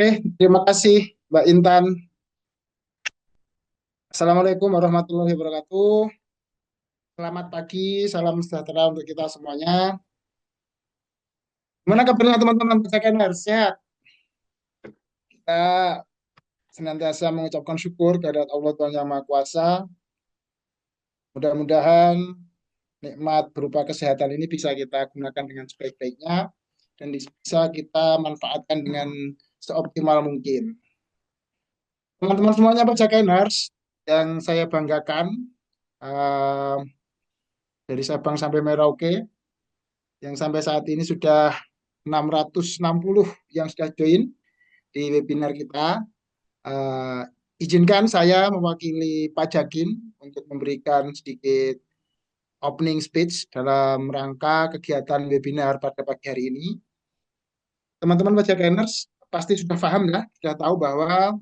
Oke, terima kasih Mbak Intan. Assalamualaikum warahmatullahi wabarakatuh. Selamat pagi, salam sejahtera untuk kita semuanya. Gimana kabarnya teman-teman PCKNR? Sehat? Kita senantiasa mengucapkan syukur kehadirat Allah Tuhan Yang Maha Kuasa. Mudah-mudahan nikmat berupa kesehatan ini bisa kita gunakan dengan sebaik-baiknya dan bisa kita manfaatkan dengan seoptimal mungkin. Teman-teman semuanya PCKNers yang saya banggakan, eh, dari Sabang sampai Merauke, yang sampai saat ini sudah 660 yang sudah join di webinar kita. Eh, Izinkan saya mewakili Pak Jakin untuk memberikan sedikit opening speech dalam rangka kegiatan webinar pada pagi hari ini. Teman-teman Pajakiners pasti sudah paham ya, sudah tahu bahwa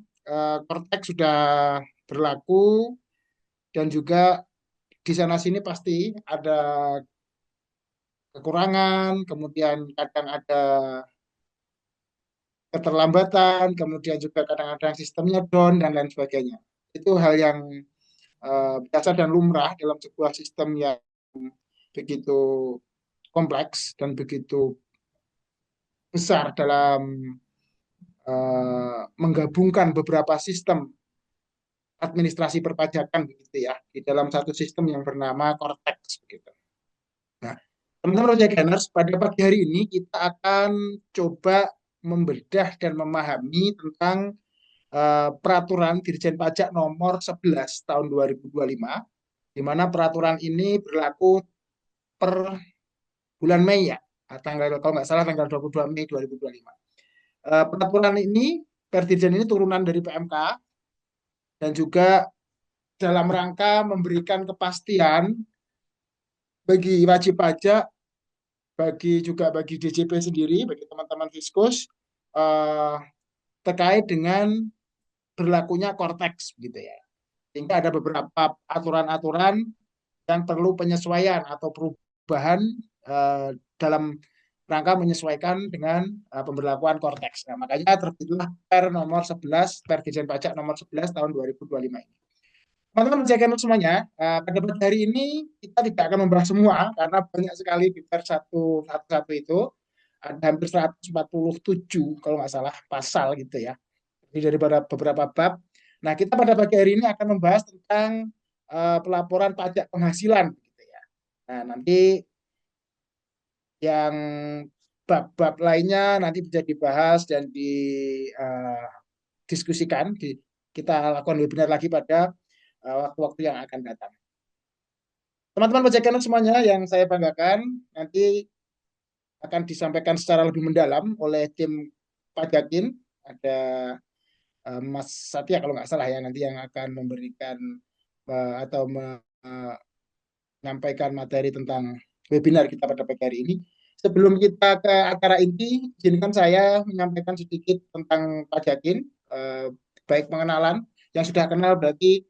Cortex sudah berlaku dan juga di sana sini pasti ada kekurangan, kemudian kadang ada keterlambatan, kemudian juga kadang-kadang sistemnya down dan lain sebagainya. Itu hal yang biasa dan lumrah dalam sebuah sistem yang begitu kompleks dan begitu besar dalam menggabungkan beberapa sistem administrasi perpajakan begitu ya di dalam satu sistem yang bernama Cortex begitu. Nah, teman-teman Project pada pagi hari ini kita akan coba membedah dan memahami tentang peraturan Dirjen Pajak nomor 11 tahun 2025, di mana peraturan ini berlaku per bulan Mei ya, tanggal kalau nggak salah tanggal 22 Mei 2025. Peraturan ini, per Dirjen ini turunan dari PMK dan juga dalam rangka memberikan kepastian bagi wajib pajak, bagi DJP sendiri, bagi teman-teman Fiskus, eh, terkait dengan berlakunya Cortex gitu ya. Sehingga ada beberapa aturan-aturan yang perlu penyesuaian atau perubahan dalam rangka menyesuaikan dengan pemberlakuan Cortex. Nah, makanya terbitlah Per nomor 11, Per Dirjen Pajak nomor 11 tahun 2025 ini. Teman-teman menjaga semuanya, pada pagi hari ini kita tidak akan membahas semua karena banyak sekali di Per satu itu ada hampir 147 kalau nggak salah pasal gitu ya. Jadi dari beberapa bab. Nah, kita pada pagi hari ini akan membahas tentang pelaporan pajak penghasilan gitu ya. Nah, nanti yang bab-bab lainnya nanti bisa dibahas dan didiskusikan. Kita lakukan webinar lagi pada waktu-waktu yang akan datang. Teman-teman Pajakan semuanya yang saya banggakan, nanti akan disampaikan secara lebih mendalam oleh tim Pajakin. Ada Mas Satya kalau nggak salah ya, nanti yang akan memberikan atau menyampaikan materi tentang webinar kita pada pagi hari ini. Sebelum kita ke acara inti, izinkan saya menyampaikan sedikit tentang Pak Jakin, baik pengenalan, yang sudah kenal berarti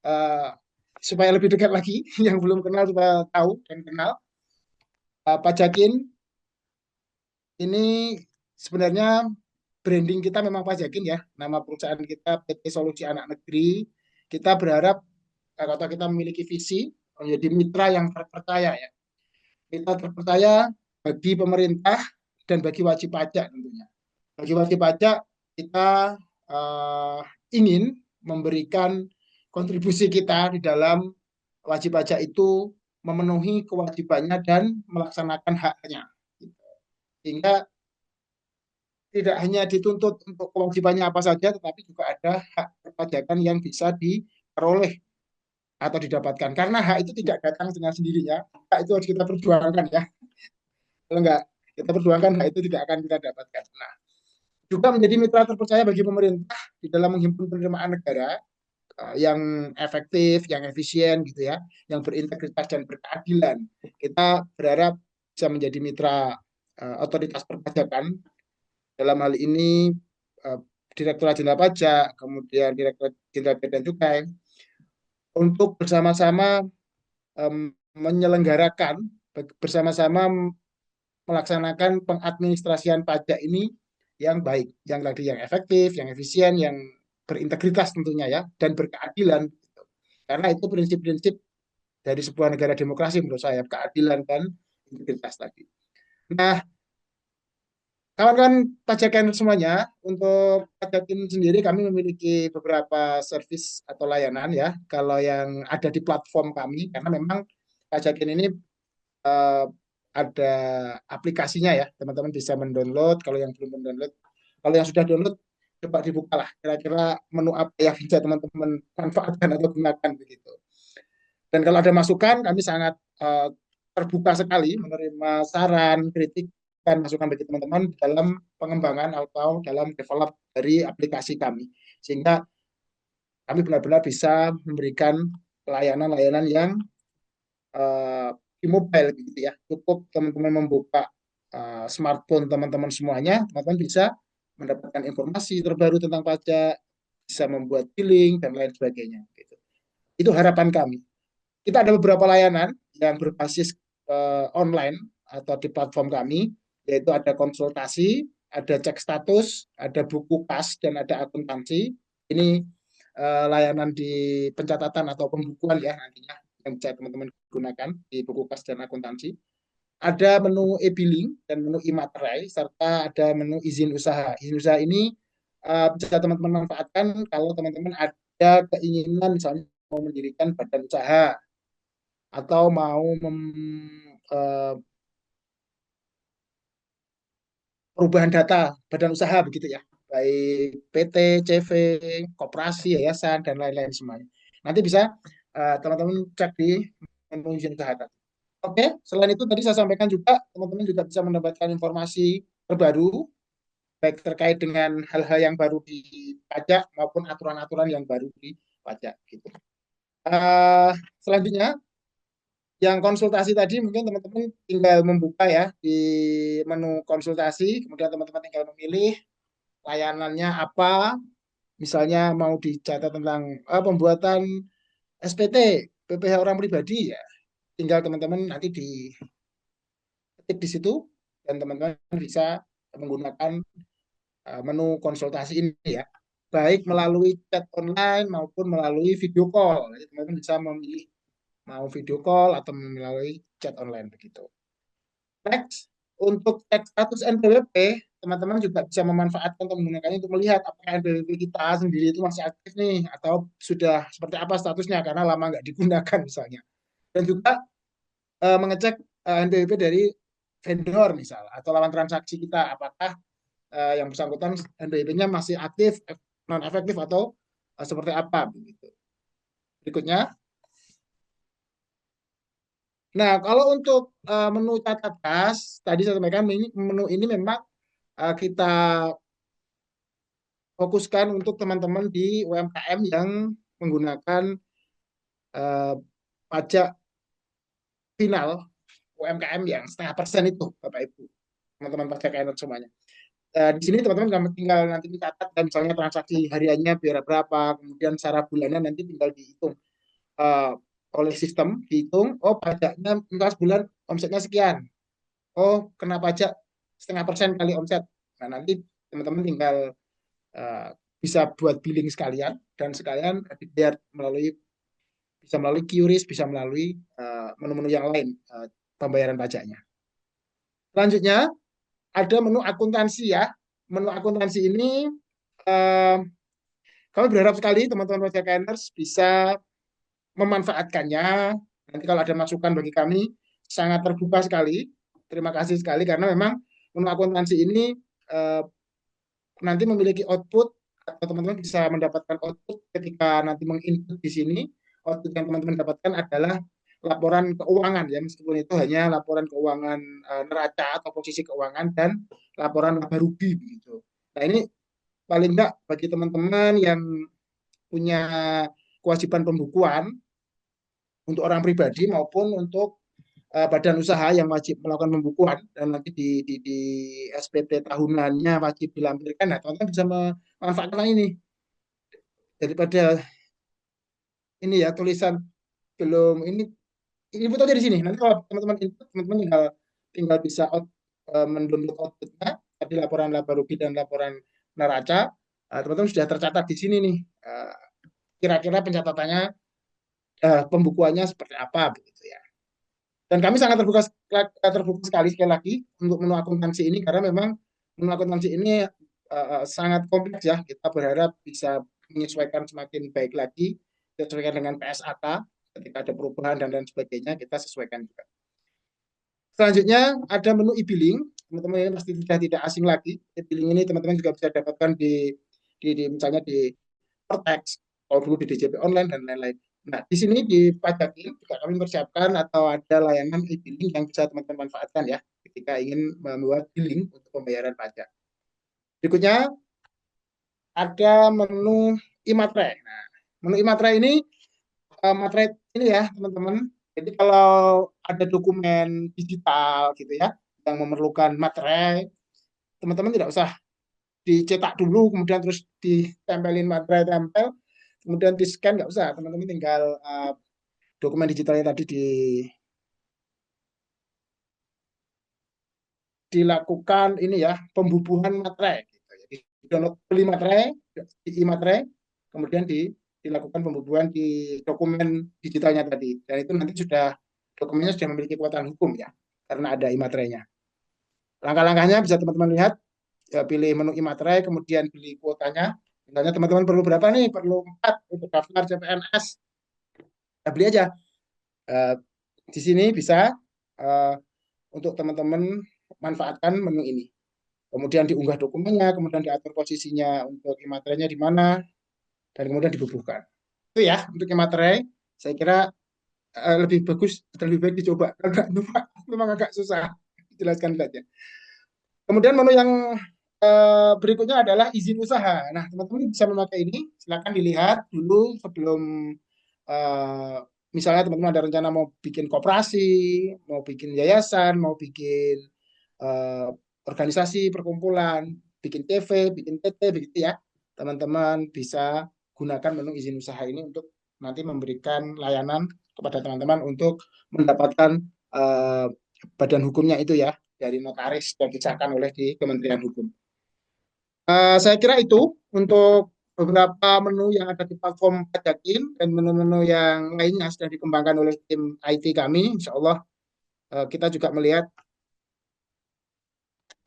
eh, supaya lebih dekat lagi, yang belum kenal supaya tahu dan kenal. Pak Jakin ini sebenarnya branding kita memang Pak Jakin ya, nama perusahaan kita PT Solusi Anak Negeri. Kita berharap kalau kita memiliki visi menjadi mitra yang terpercaya ya, kita terpercaya bagi pemerintah dan bagi wajib pajak tentunya. Bagi wajib pajak, kita uh, ingin memberikan kontribusi kita di dalam wajib pajak itu memenuhi kewajibannya dan melaksanakan haknya. Sehingga tidak hanya dituntut untuk kewajibannya apa saja, tetapi juga ada hak perpajakan yang bisa diperoleh atau didapatkan. Karena hak itu tidak datang dengan sendirinya, hak itu harus kita perjuangkan ya. Kalau enggak kita perjuangkan, hak itu tidak akan kita dapatkan. Nah, juga menjadi mitra terpercaya bagi pemerintah di dalam menghimpun penerimaan negara yang efektif, yang efisien gitu ya, yang berintegritas dan berkeadilan. Kita berharap bisa menjadi mitra otoritas perpajakan dalam hal ini uh, Direktorat Jenderal Pajak, kemudian Direktorat Jenderal Bea dan Cukai untuk bersama-sama menyelenggarakan bersama-sama melaksanakan pengadministrasian pajak ini yang baik, yang tadi yang efektif, yang efisien, yang berintegritas tentunya ya, dan berkeadilan. Gitu. Karena itu prinsip-prinsip dari sebuah negara demokrasi menurut saya, keadilan dan integritas tadi. Nah, kawan-kawan pajakan semuanya, untuk pajakin sendiri kami memiliki beberapa service atau layanan ya, kalau yang ada di platform kami, karena memang pajakin ini eh, ada aplikasinya ya, teman-teman bisa mendownload, kalau yang belum mendownload, kalau yang sudah download, coba dibuka lah, kira-kira menu apa yang bisa teman-teman manfaatkan atau gunakan begitu. Dan kalau ada masukan, kami sangat terbuka sekali menerima saran, kritik, dan masukan bagi teman-teman dalam pengembangan atau dalam develop dari aplikasi kami. Sehingga kami benar-benar bisa memberikan layanan-layanan yang di mobile gitu ya. Cukup teman-teman membuka smartphone teman-teman semuanya, teman-teman bisa mendapatkan informasi terbaru tentang pajak, bisa membuat billing dan lain sebagainya. Gitu. Itu harapan kami. Kita ada beberapa layanan yang berbasis online atau di platform kami, yaitu ada konsultasi, ada cek status, ada buku kas, dan ada akuntansi. Ini layanan di pencatatan atau pembukuan ya nantinya yang bisa teman-teman gunakan di buku kas dan akuntansi. Ada menu e-billing dan menu e-materai, serta ada menu izin usaha. Izin usaha ini bisa teman-teman manfaatkan kalau teman-teman ada keinginan misalnya mau mendirikan badan usaha atau mau eh, perubahan data badan usaha begitu ya, baik PT, CV, koperasi, yayasan dan lain-lain semuanya. Nanti bisa teman-teman cek di menu izin usaha tadi. Oke, selain itu tadi saya sampaikan juga teman-teman juga bisa mendapatkan informasi terbaru baik terkait dengan hal-hal yang baru di pajak maupun aturan-aturan yang baru di pajak gitu. Uh, Selanjutnya yang konsultasi tadi mungkin teman-teman tinggal membuka ya di menu konsultasi, kemudian teman-teman tinggal memilih layanannya apa, misalnya mau dicatat tentang pembuatan SPT, PPh orang pribadi ya, tinggal teman-teman nanti diketik di situ dan teman-teman bisa menggunakan menu konsultasi ini ya, baik melalui chat online maupun melalui video call. Jadi teman-teman bisa memilih mau video call atau melalui chat online begitu. Next, untuk cek status NPWP, teman-teman juga bisa memanfaatkan atau menggunakannya untuk melihat apakah NPWP kita sendiri itu masih aktif nih, atau sudah seperti apa statusnya karena lama nggak digunakan misalnya. Dan juga mengecek NPWP dari vendor misalnya, atau lawan transaksi kita, apakah yang bersangkutan NPWP-nya masih aktif, non efektif atau seperti apa begitu. Berikutnya, nah kalau untuk menu catat kas, tadi saya sampaikan menu ini memang kita fokuskan untuk teman-teman di UMKM yang menggunakan uh, pajak final UMKM yang 0,5% itu, Bapak Ibu, teman-teman pajak enak semuanya. Di sini teman-teman tinggal nanti dicatat dan misalnya transaksi hariannya biar berapa, kemudian secara bulannya nanti tinggal dihitung uh, oleh sistem, dihitung, oh pajaknya entas bulan omsetnya sekian, oh kena pajak 0,5% kali omset. Nah nanti teman-teman tinggal uh, bisa buat billing sekalian dan sekalian dibayar melalui bisa melalui QRIS, bisa melalui menu-menu yang lain pembayaran pajaknya. Selanjutnya ada menu akuntansi ya. Menu akuntansi ini uh, kami berharap sekali teman-teman pajak earners bisa memanfaatkannya. Nanti kalau ada masukan bagi kami sangat terbuka sekali. Terima kasih sekali karena memang menu akuntansi ini uh, nanti memiliki output atau teman-teman bisa mendapatkan output ketika nanti menginput di sini. Output yang teman-teman dapatkan adalah laporan keuangan ya, meskipun itu hanya laporan keuangan neraca atau posisi keuangan dan laporan laba rugi begitu. Nah ini paling enggak bagi teman-teman yang punya kewajiban pembukuan untuk orang pribadi maupun untuk badan usaha yang wajib melakukan pembukuan dan nanti di SPT tahunannya wajib dilampirkan. Nah, teman-teman bisa memanfaatkan ini daripada ini ya tulisan belum ini fotonya di sini. Nanti kalau teman-teman input, teman-teman tinggal bisa mendownload outputnya tadi laporan laba rugi dan laporan neraca, teman-teman sudah tercatat di sini nih. Kira-kira pencatatannya, pembukuannya seperti apa begitu ya. Dan kami sangat terbuka sekali lagi untuk menu akuntansi ini karena memang menu akuntansi ini sangat kompleks ya. Kita berharap bisa menyesuaikan semakin baik lagi, sesuaikan dengan PSAK ketika ada perubahan dan lain sebagainya kita sesuaikan juga. Selanjutnya ada menu e-billing. Teman-teman ini pasti sudah tidak asing lagi. E-billing ini teman-teman juga bisa dapatkan di misalnya di Vertex, atau dulu di DJP online dan lain-lain. Nah, di sini di Pajakin juga kami mempersiapkan atau ada layanan e-billing yang bisa teman-teman manfaatkan ya ketika ingin membuat billing untuk pembayaran pajak. Berikutnya ada menu e-matre. Nah, menu e-matre ini materai ini ya teman-teman. Jadi kalau ada dokumen digital gitu ya yang memerlukan materai, teman-teman tidak usah dicetak dulu kemudian terus ditempelin materai tempel kemudian di scan, nggak usah, teman-teman tinggal dokumen digitalnya tadi dilakukan ini ya pembubuhan materai gitu. Jadi download beli materai di e-materai kemudian dilakukan pembubuhan di dokumen digitalnya tadi dan itu nanti sudah dokumennya sudah memiliki kekuatan hukum ya karena ada e-materainya. Langkah-langkahnya bisa teman-teman lihat ya, pilih menu e-materai kemudian pilih kuotanya. Misalnya teman-teman perlu berapa nih? Perlu 4 untuk daftar CPNS. Ya, beli aja. Uh, di sini bisa uh, untuk teman-teman manfaatkan menu ini. Kemudian diunggah dokumennya, kemudian diatur posisinya untuk e-materainya di mana, dan kemudian dibubuhkan. Itu ya untuk e-materai. Saya kira lebih bagus, lebih baik dicoba. Kalau nggak memang agak susah dijelaskan saja. Kemudian menu yang berikutnya adalah izin usaha. Nah, teman-teman bisa memakai ini. Silakan dilihat dulu sebelum uh, misalnya teman-teman ada rencana mau bikin koperasi, mau bikin yayasan, mau bikin uh, organisasi, perkumpulan, bikin TV, bikin PT, begitu ya. Teman-teman bisa gunakan menu izin usaha ini untuk nanti memberikan layanan kepada teman-teman untuk mendapatkan badan hukumnya itu ya dari notaris yang disahkan oleh di Kementerian Hukum. Saya kira itu untuk beberapa menu yang ada di platform Pajakin dan menu-menu yang lainnya sudah dikembangkan oleh tim IT kami. Insya Allah kita juga melihat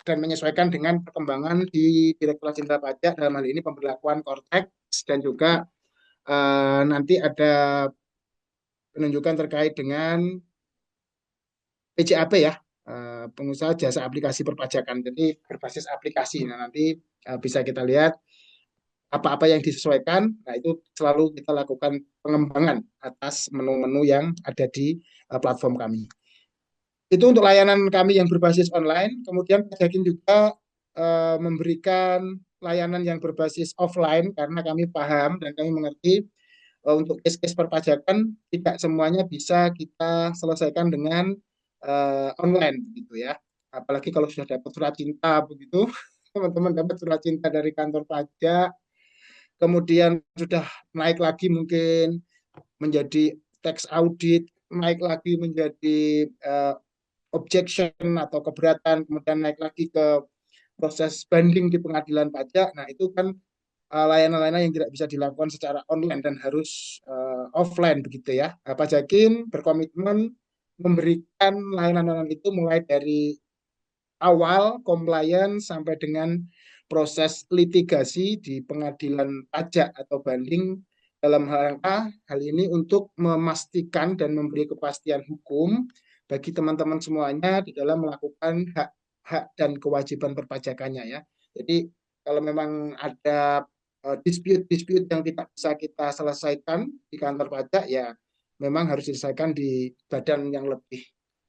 dan menyesuaikan dengan perkembangan di Direktorat Jenderal Pajak dalam hal ini pemberlakuan Cortex dan juga nanti ada penunjukan terkait dengan PJAP ya, pengusaha jasa aplikasi perpajakan. Jadi berbasis aplikasi. Nah, nanti bisa kita lihat apa-apa yang disesuaikan. Nah, itu selalu kita lakukan pengembangan atas menu-menu yang ada di platform kami. Itu untuk layanan kami yang berbasis online. Kemudian Pajakin juga memberikan layanan yang berbasis offline karena kami paham dan kami mengerti untuk case-case perpajakan tidak semuanya bisa kita selesaikan dengan online gitu ya. Apalagi kalau sudah dapat surat cinta begitu, teman-teman dapat surat cinta dari kantor pajak, kemudian sudah naik lagi mungkin menjadi tax audit, naik lagi menjadi objection atau keberatan, kemudian naik lagi ke proses banding di pengadilan pajak. Nah, itu kan layanan-layanan yang tidak bisa dilakukan secara online dan harus offline begitu ya. Pajakin berkomitmen memberikan layanan-layanan itu mulai dari awal compliance sampai dengan proses litigasi di pengadilan pajak atau banding dalam hal ini untuk memastikan dan memberi kepastian hukum bagi teman-teman semuanya di dalam melakukan hak dan kewajiban perpajakannya ya. Jadi kalau memang ada dispute-dispute yang tidak bisa kita selesaikan di kantor pajak ya memang harus diselesaikan di badan yang lebih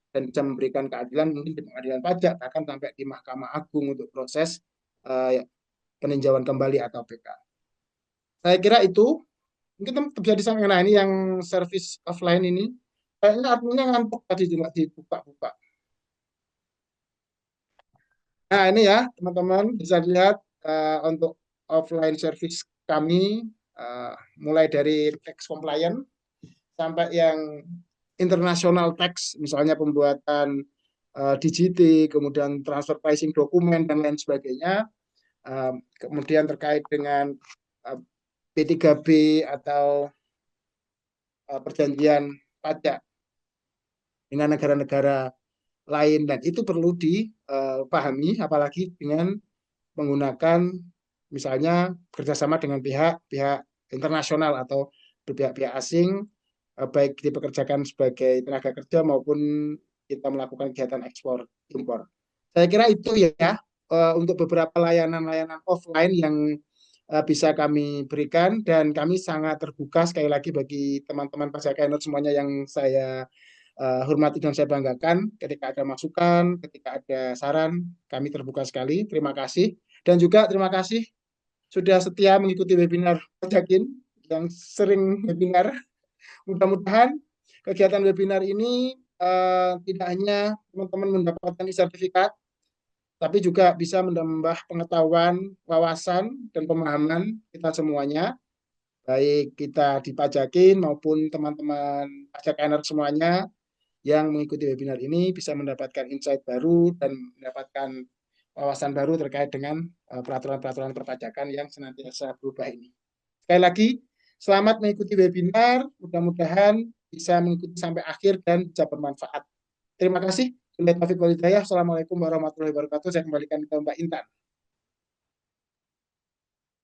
dan bisa memberikan keadilan mungkin di pengadilan pajak bahkan sampai di Mahkamah Agung untuk proses peninjauan kembali atau PK. Saya kira itu mungkin bisa disampaikan. Nah, ini yang service offline ini kayaknya adminnya ngantuk tadi juga dibuka-buka. Nah, ini ya teman-teman bisa lihat untuk offline service kami mulai dari tax compliant sampai yang international tax misalnya pembuatan DGT, kemudian transfer pricing dokumen dan lain sebagainya. Kemudian terkait dengan P3B atau perjanjian pajak dengan negara-negara lain, dan itu perlu dipahami apalagi dengan menggunakan misalnya kerjasama dengan pihak-pihak internasional atau pihak-pihak asing, baik dipekerjakan sebagai tenaga kerja maupun kita melakukan kegiatan ekspor impor. Saya kira itu ya, untuk beberapa layanan-layanan offline yang bisa kami berikan, dan kami sangat terbuka sekali lagi bagi teman-teman pajakainer semuanya yang saya hormati dan saya banggakan. Ketika ada masukan, ketika ada saran, kami terbuka sekali. Terima kasih. Dan juga terima kasih sudah setia mengikuti webinar Pajakin yang sering webinar. Mudah-mudahan kegiatan webinar ini tidak hanya teman-teman mendapatkan sertifikat, tapi juga bisa menambah pengetahuan, wawasan, dan pemahaman kita semuanya, baik kita di Pajakin maupun teman-teman Pajakener semuanya yang mengikuti webinar ini bisa mendapatkan insight baru dan mendapatkan wawasan baru terkait dengan peraturan-peraturan perpajakan yang senantiasa berubah ini. Sekali lagi, selamat mengikuti webinar. Mudah-mudahan bisa mengikuti sampai akhir dan bisa bermanfaat. Terima kasih. Assalamualaikum warahmatullahi wabarakatuh. Saya kembalikan ke Mbak Intan.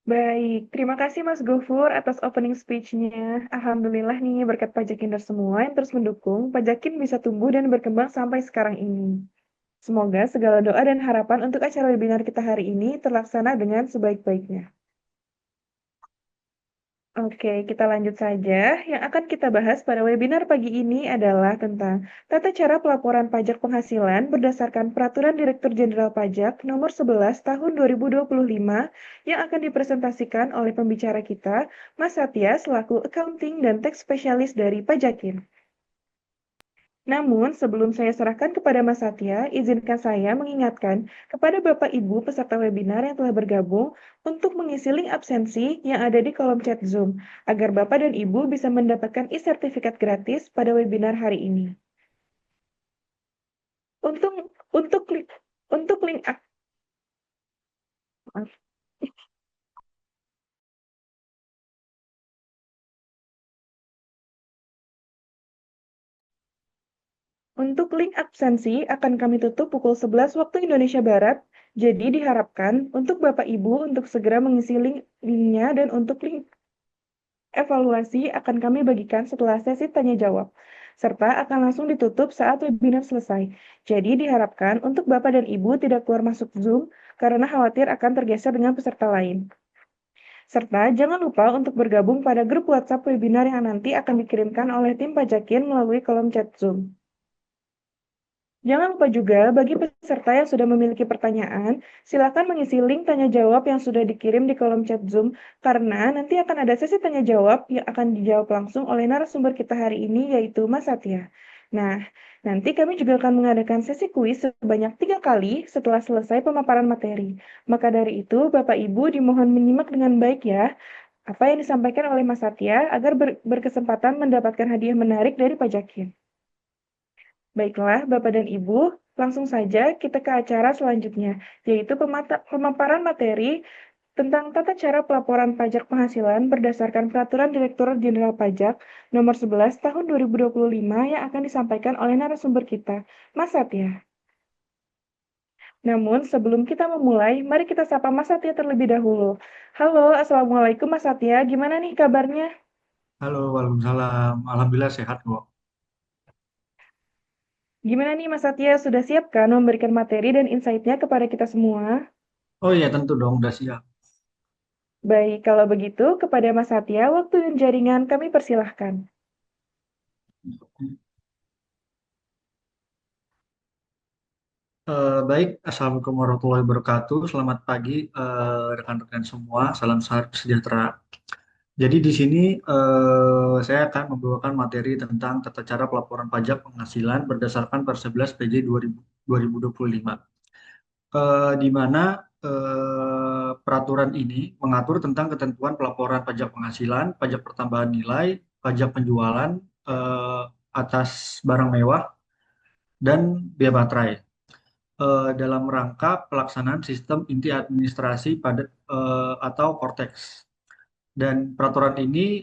Baik, terima kasih Mas Gofur atas opening speech-nya. Alhamdulillah nih berkat Pajakinder semua yang terus mendukung, Pajakin bisa tumbuh dan berkembang sampai sekarang ini. Semoga segala doa dan harapan untuk acara webinar kita hari ini terlaksana dengan sebaik-baiknya. Oke, kita lanjut saja. Yang akan kita bahas pada webinar pagi ini adalah tentang tata cara pelaporan pajak penghasilan berdasarkan Peraturan Direktur Jenderal Pajak Nomor 11 Tahun 2025 yang akan dipresentasikan oleh pembicara kita, Mas Satya selaku Accounting dan Tax Specialist dari Pajakin. Namun, sebelum saya serahkan kepada Mas Satya, izinkan saya mengingatkan kepada Bapak Ibu peserta webinar yang telah bergabung untuk mengisi link absensi yang ada di kolom chat Zoom, agar Bapak dan Ibu bisa mendapatkan e-sertifikat gratis pada webinar hari ini. Untuk untuk link untuk link maaf. Untuk link absensi akan kami tutup pukul 11 waktu Indonesia Barat. Jadi diharapkan untuk Bapak Ibu untuk segera mengisi linknya, dan untuk link evaluasi akan kami bagikan setelah sesi tanya jawab, serta akan langsung ditutup saat webinar selesai. Jadi diharapkan untuk Bapak dan Ibu tidak keluar masuk Zoom karena khawatir akan tergeser dengan peserta lain. Serta jangan lupa untuk bergabung pada grup WhatsApp webinar yang nanti akan dikirimkan oleh tim Pajakin melalui kolom chat Zoom. Jangan lupa juga bagi peserta yang sudah memiliki pertanyaan, silakan mengisi link tanya jawab yang sudah dikirim di kolom chat Zoom, karena nanti akan ada sesi tanya jawab yang akan dijawab langsung oleh narasumber kita hari ini, yaitu Mas Satya. Nah, nanti kami juga akan mengadakan sesi kuis sebanyak 3 kali setelah selesai pemaparan materi. Maka dari itu, Bapak Ibu dimohon menyimak dengan baik ya apa yang disampaikan oleh Mas Satya agar berkesempatan mendapatkan hadiah menarik dari Pajakin. Baiklah, Bapak dan Ibu, langsung saja kita ke acara selanjutnya, yaitu pemaparan materi tentang tata cara pelaporan pajak penghasilan berdasarkan Peraturan Direktur Jenderal Pajak Nomor 11 Tahun 2025 yang akan disampaikan oleh narasumber kita, Mas Satya. Namun, sebelum kita memulai, mari kita sapa Mas Satya terlebih dahulu. Halo, Assalamualaikum Mas Satya, gimana nih kabarnya? Halo, Waalaikumsalam. Alhamdulillah sehat kok. Gimana nih Mas Satya, sudah siap kan memberikan materi dan insight-nya kepada kita semua? Oh iya, tentu dong, udah siap. Baik, kalau begitu, kepada Mas Satya, waktu dan jaringan kami persilahkan. Baik, Assalamualaikum warahmatullahi wabarakatuh. Selamat pagi, rekan-rekan semua. Salam sejahtera. Jadi di sini saya akan membawakan materi tentang tata cara pelaporan pajak penghasilan berdasarkan Per 11 PJ 2025. Di mana peraturan ini mengatur tentang ketentuan pelaporan pajak penghasilan, pajak pertambahan nilai, pajak penjualan atas barang mewah, dan biaya baterai dalam rangka pelaksanaan sistem inti administrasi padat atau Cortex. Dan peraturan ini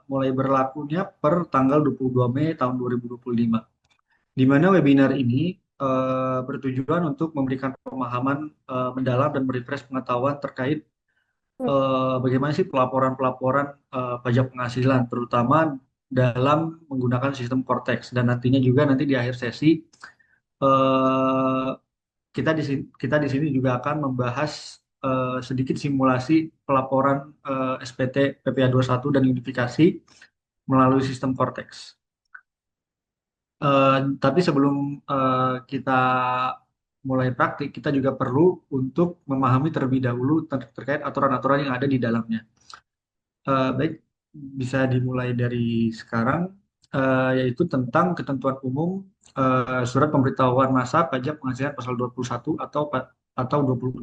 mulai berlakunya per tanggal 22 Mei tahun 2025. Di mana webinar ini bertujuan untuk memberikan pemahaman mendalam dan merefresh pengetahuan terkait bagaimana sih pelaporan-pelaporan pajak penghasilan, terutama dalam menggunakan sistem Cortex. Dan nantinya juga nanti di akhir sesi eh, kita di sini juga akan membahas sedikit simulasi pelaporan SPT PPh satu dan unifikasi melalui sistem Cortex. Tapi sebelum kita mulai praktik, kita juga perlu untuk memahami terlebih dahulu terkait aturan-aturan yang ada di dalamnya. Baik, bisa dimulai dari sekarang, yaitu tentang ketentuan umum surat pemberitahuan masa pajak penghasilan pasal 21 atau 26.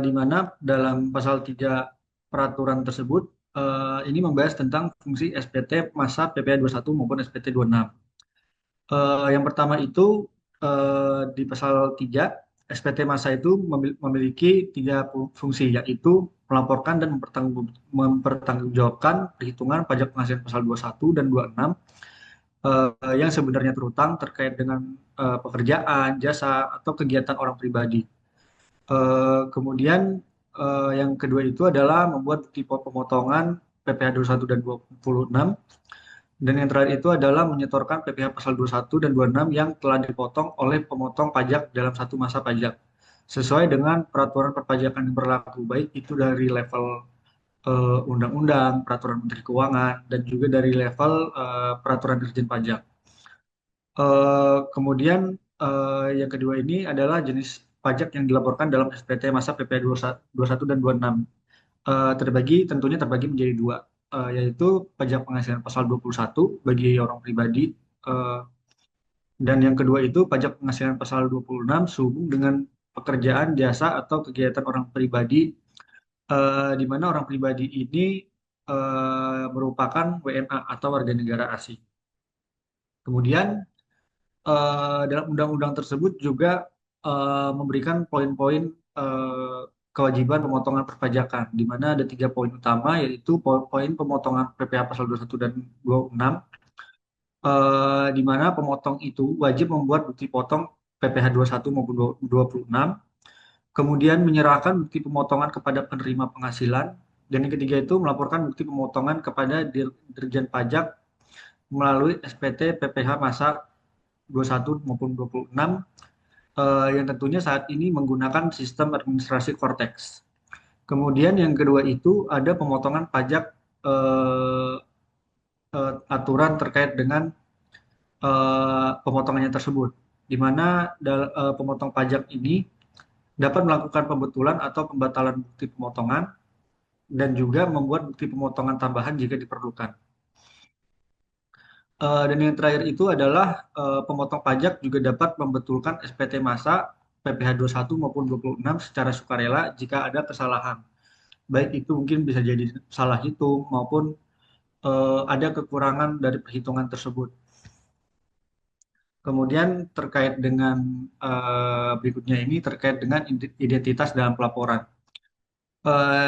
Di mana dalam pasal 3 peraturan tersebut ini membahas tentang fungsi SPT masa PPh 21 maupun SPT 26. Yang pertama itu di pasal 3 SPT masa itu memiliki 3 fungsi, yaitu melaporkan dan mempertanggungjawabkan perhitungan pajak penghasilan pasal 21 dan 26 yang sebenarnya terutang terkait dengan pekerjaan, jasa, atau kegiatan orang pribadi. Kemudian yang kedua itu adalah membuat bukti pemotongan PPh 21 dan 26. Dan yang terakhir itu adalah menyetorkan PPh pasal 21 dan 26 yang telah dipotong oleh pemotong pajak dalam satu masa pajak. Sesuai dengan peraturan perpajakan yang berlaku, baik itu dari level undang-undang, peraturan Menteri Keuangan, dan juga dari level peraturan Dirjen Pajak. Kemudian yang kedua ini adalah jenis pajak yang dilaporkan dalam SPT masa PPh 21 dan 26. Tentunya terbagi menjadi dua, yaitu pajak penghasilan pasal 21 bagi orang pribadi, dan yang kedua itu pajak penghasilan pasal 26 sehubung dengan pekerjaan, jasa, atau kegiatan orang pribadi, di mana orang pribadi ini merupakan WNA atau warga negara asing. Kemudian dalam undang-undang tersebut juga memberikan poin-poin kewajiban pemotongan perpajakan, di mana ada 3 poin utama, yaitu poin pemotongan PPh pasal 21 dan 26, di mana pemotong itu wajib membuat bukti potong PPh 21 maupun 26, kemudian menyerahkan bukti pemotongan kepada penerima penghasilan, dan yang ketiga itu melaporkan bukti pemotongan kepada Dirjen Pajak melalui SPT PPh masa 21 maupun 26 yang tentunya saat ini menggunakan sistem administrasi Cortex. Kemudian yang kedua itu ada pemotongan pajak aturan terkait dengan pemotongannya tersebut, di mana pemotong pajak ini dapat melakukan pembetulan atau pembatalan bukti pemotongan dan juga membuat bukti pemotongan tambahan jika diperlukan. Dan yang terakhir itu adalah pemotong pajak juga dapat membetulkan SPT masa PPh 21 maupun 26 secara sukarela jika ada kesalahan. Baik itu mungkin bisa jadi salah hitung maupun ada kekurangan dari perhitungan tersebut. Kemudian terkait dengan berikutnya ini terkait dengan identitas dalam pelaporan.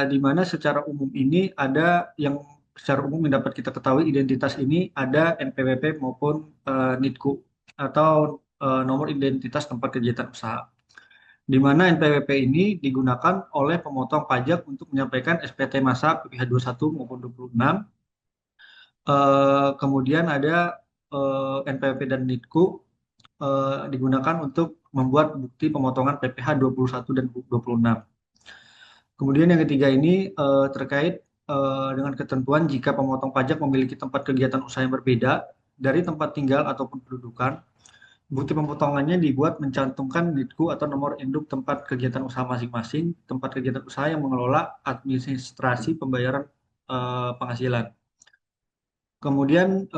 Di mana secara umum ini ada yang secara umum yang dapat kita ketahui identitas ini ada NPWP maupun NITKU atau nomor identitas tempat kegiatan usaha. Di mana NPWP ini digunakan oleh pemotong pajak untuk menyampaikan SPT masa PPh 21 maupun 26. Kemudian ada NPWP dan NITKU digunakan untuk membuat bukti pemotongan PPh 21 dan 26. Kemudian yang ketiga ini terkait dengan ketentuan jika pemotong pajak memiliki tempat kegiatan usaha yang berbeda dari tempat tinggal ataupun kedudukan, bukti pemotongannya dibuat mencantumkan NITKU atau nomor induk tempat kegiatan usaha masing-masing, tempat kegiatan usaha yang mengelola administrasi pembayaran penghasilan. Kemudian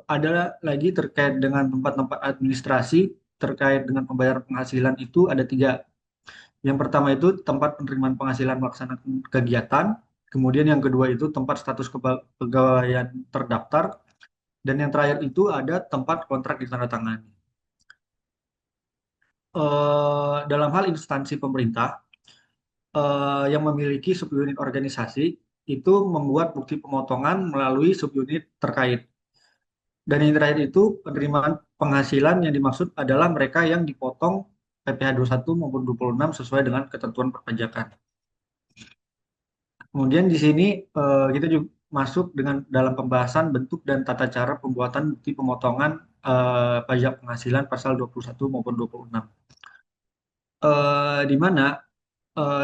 ada lagi terkait dengan tempat-tempat administrasi terkait dengan pembayaran penghasilan itu ada 3. Yang pertama itu tempat penerimaan penghasilan melaksanakan kegiatan. Kemudian yang kedua itu tempat status kepegawaian terdaftar. Dan yang terakhir itu ada tempat kontrak ditandatangani. Dalam hal instansi pemerintah yang memiliki subunit organisasi itu membuat bukti pemotongan melalui subunit terkait. Dan yang terakhir itu penerimaan penghasilan yang dimaksud adalah mereka yang dipotong PPh 21 maupun 26 sesuai dengan ketentuan perpajakan. Kemudian di sini kita juga masuk dengan dalam pembahasan bentuk dan tata cara pembuatan bukti pemotongan pajak penghasilan pasal 21 maupun 26. Di mana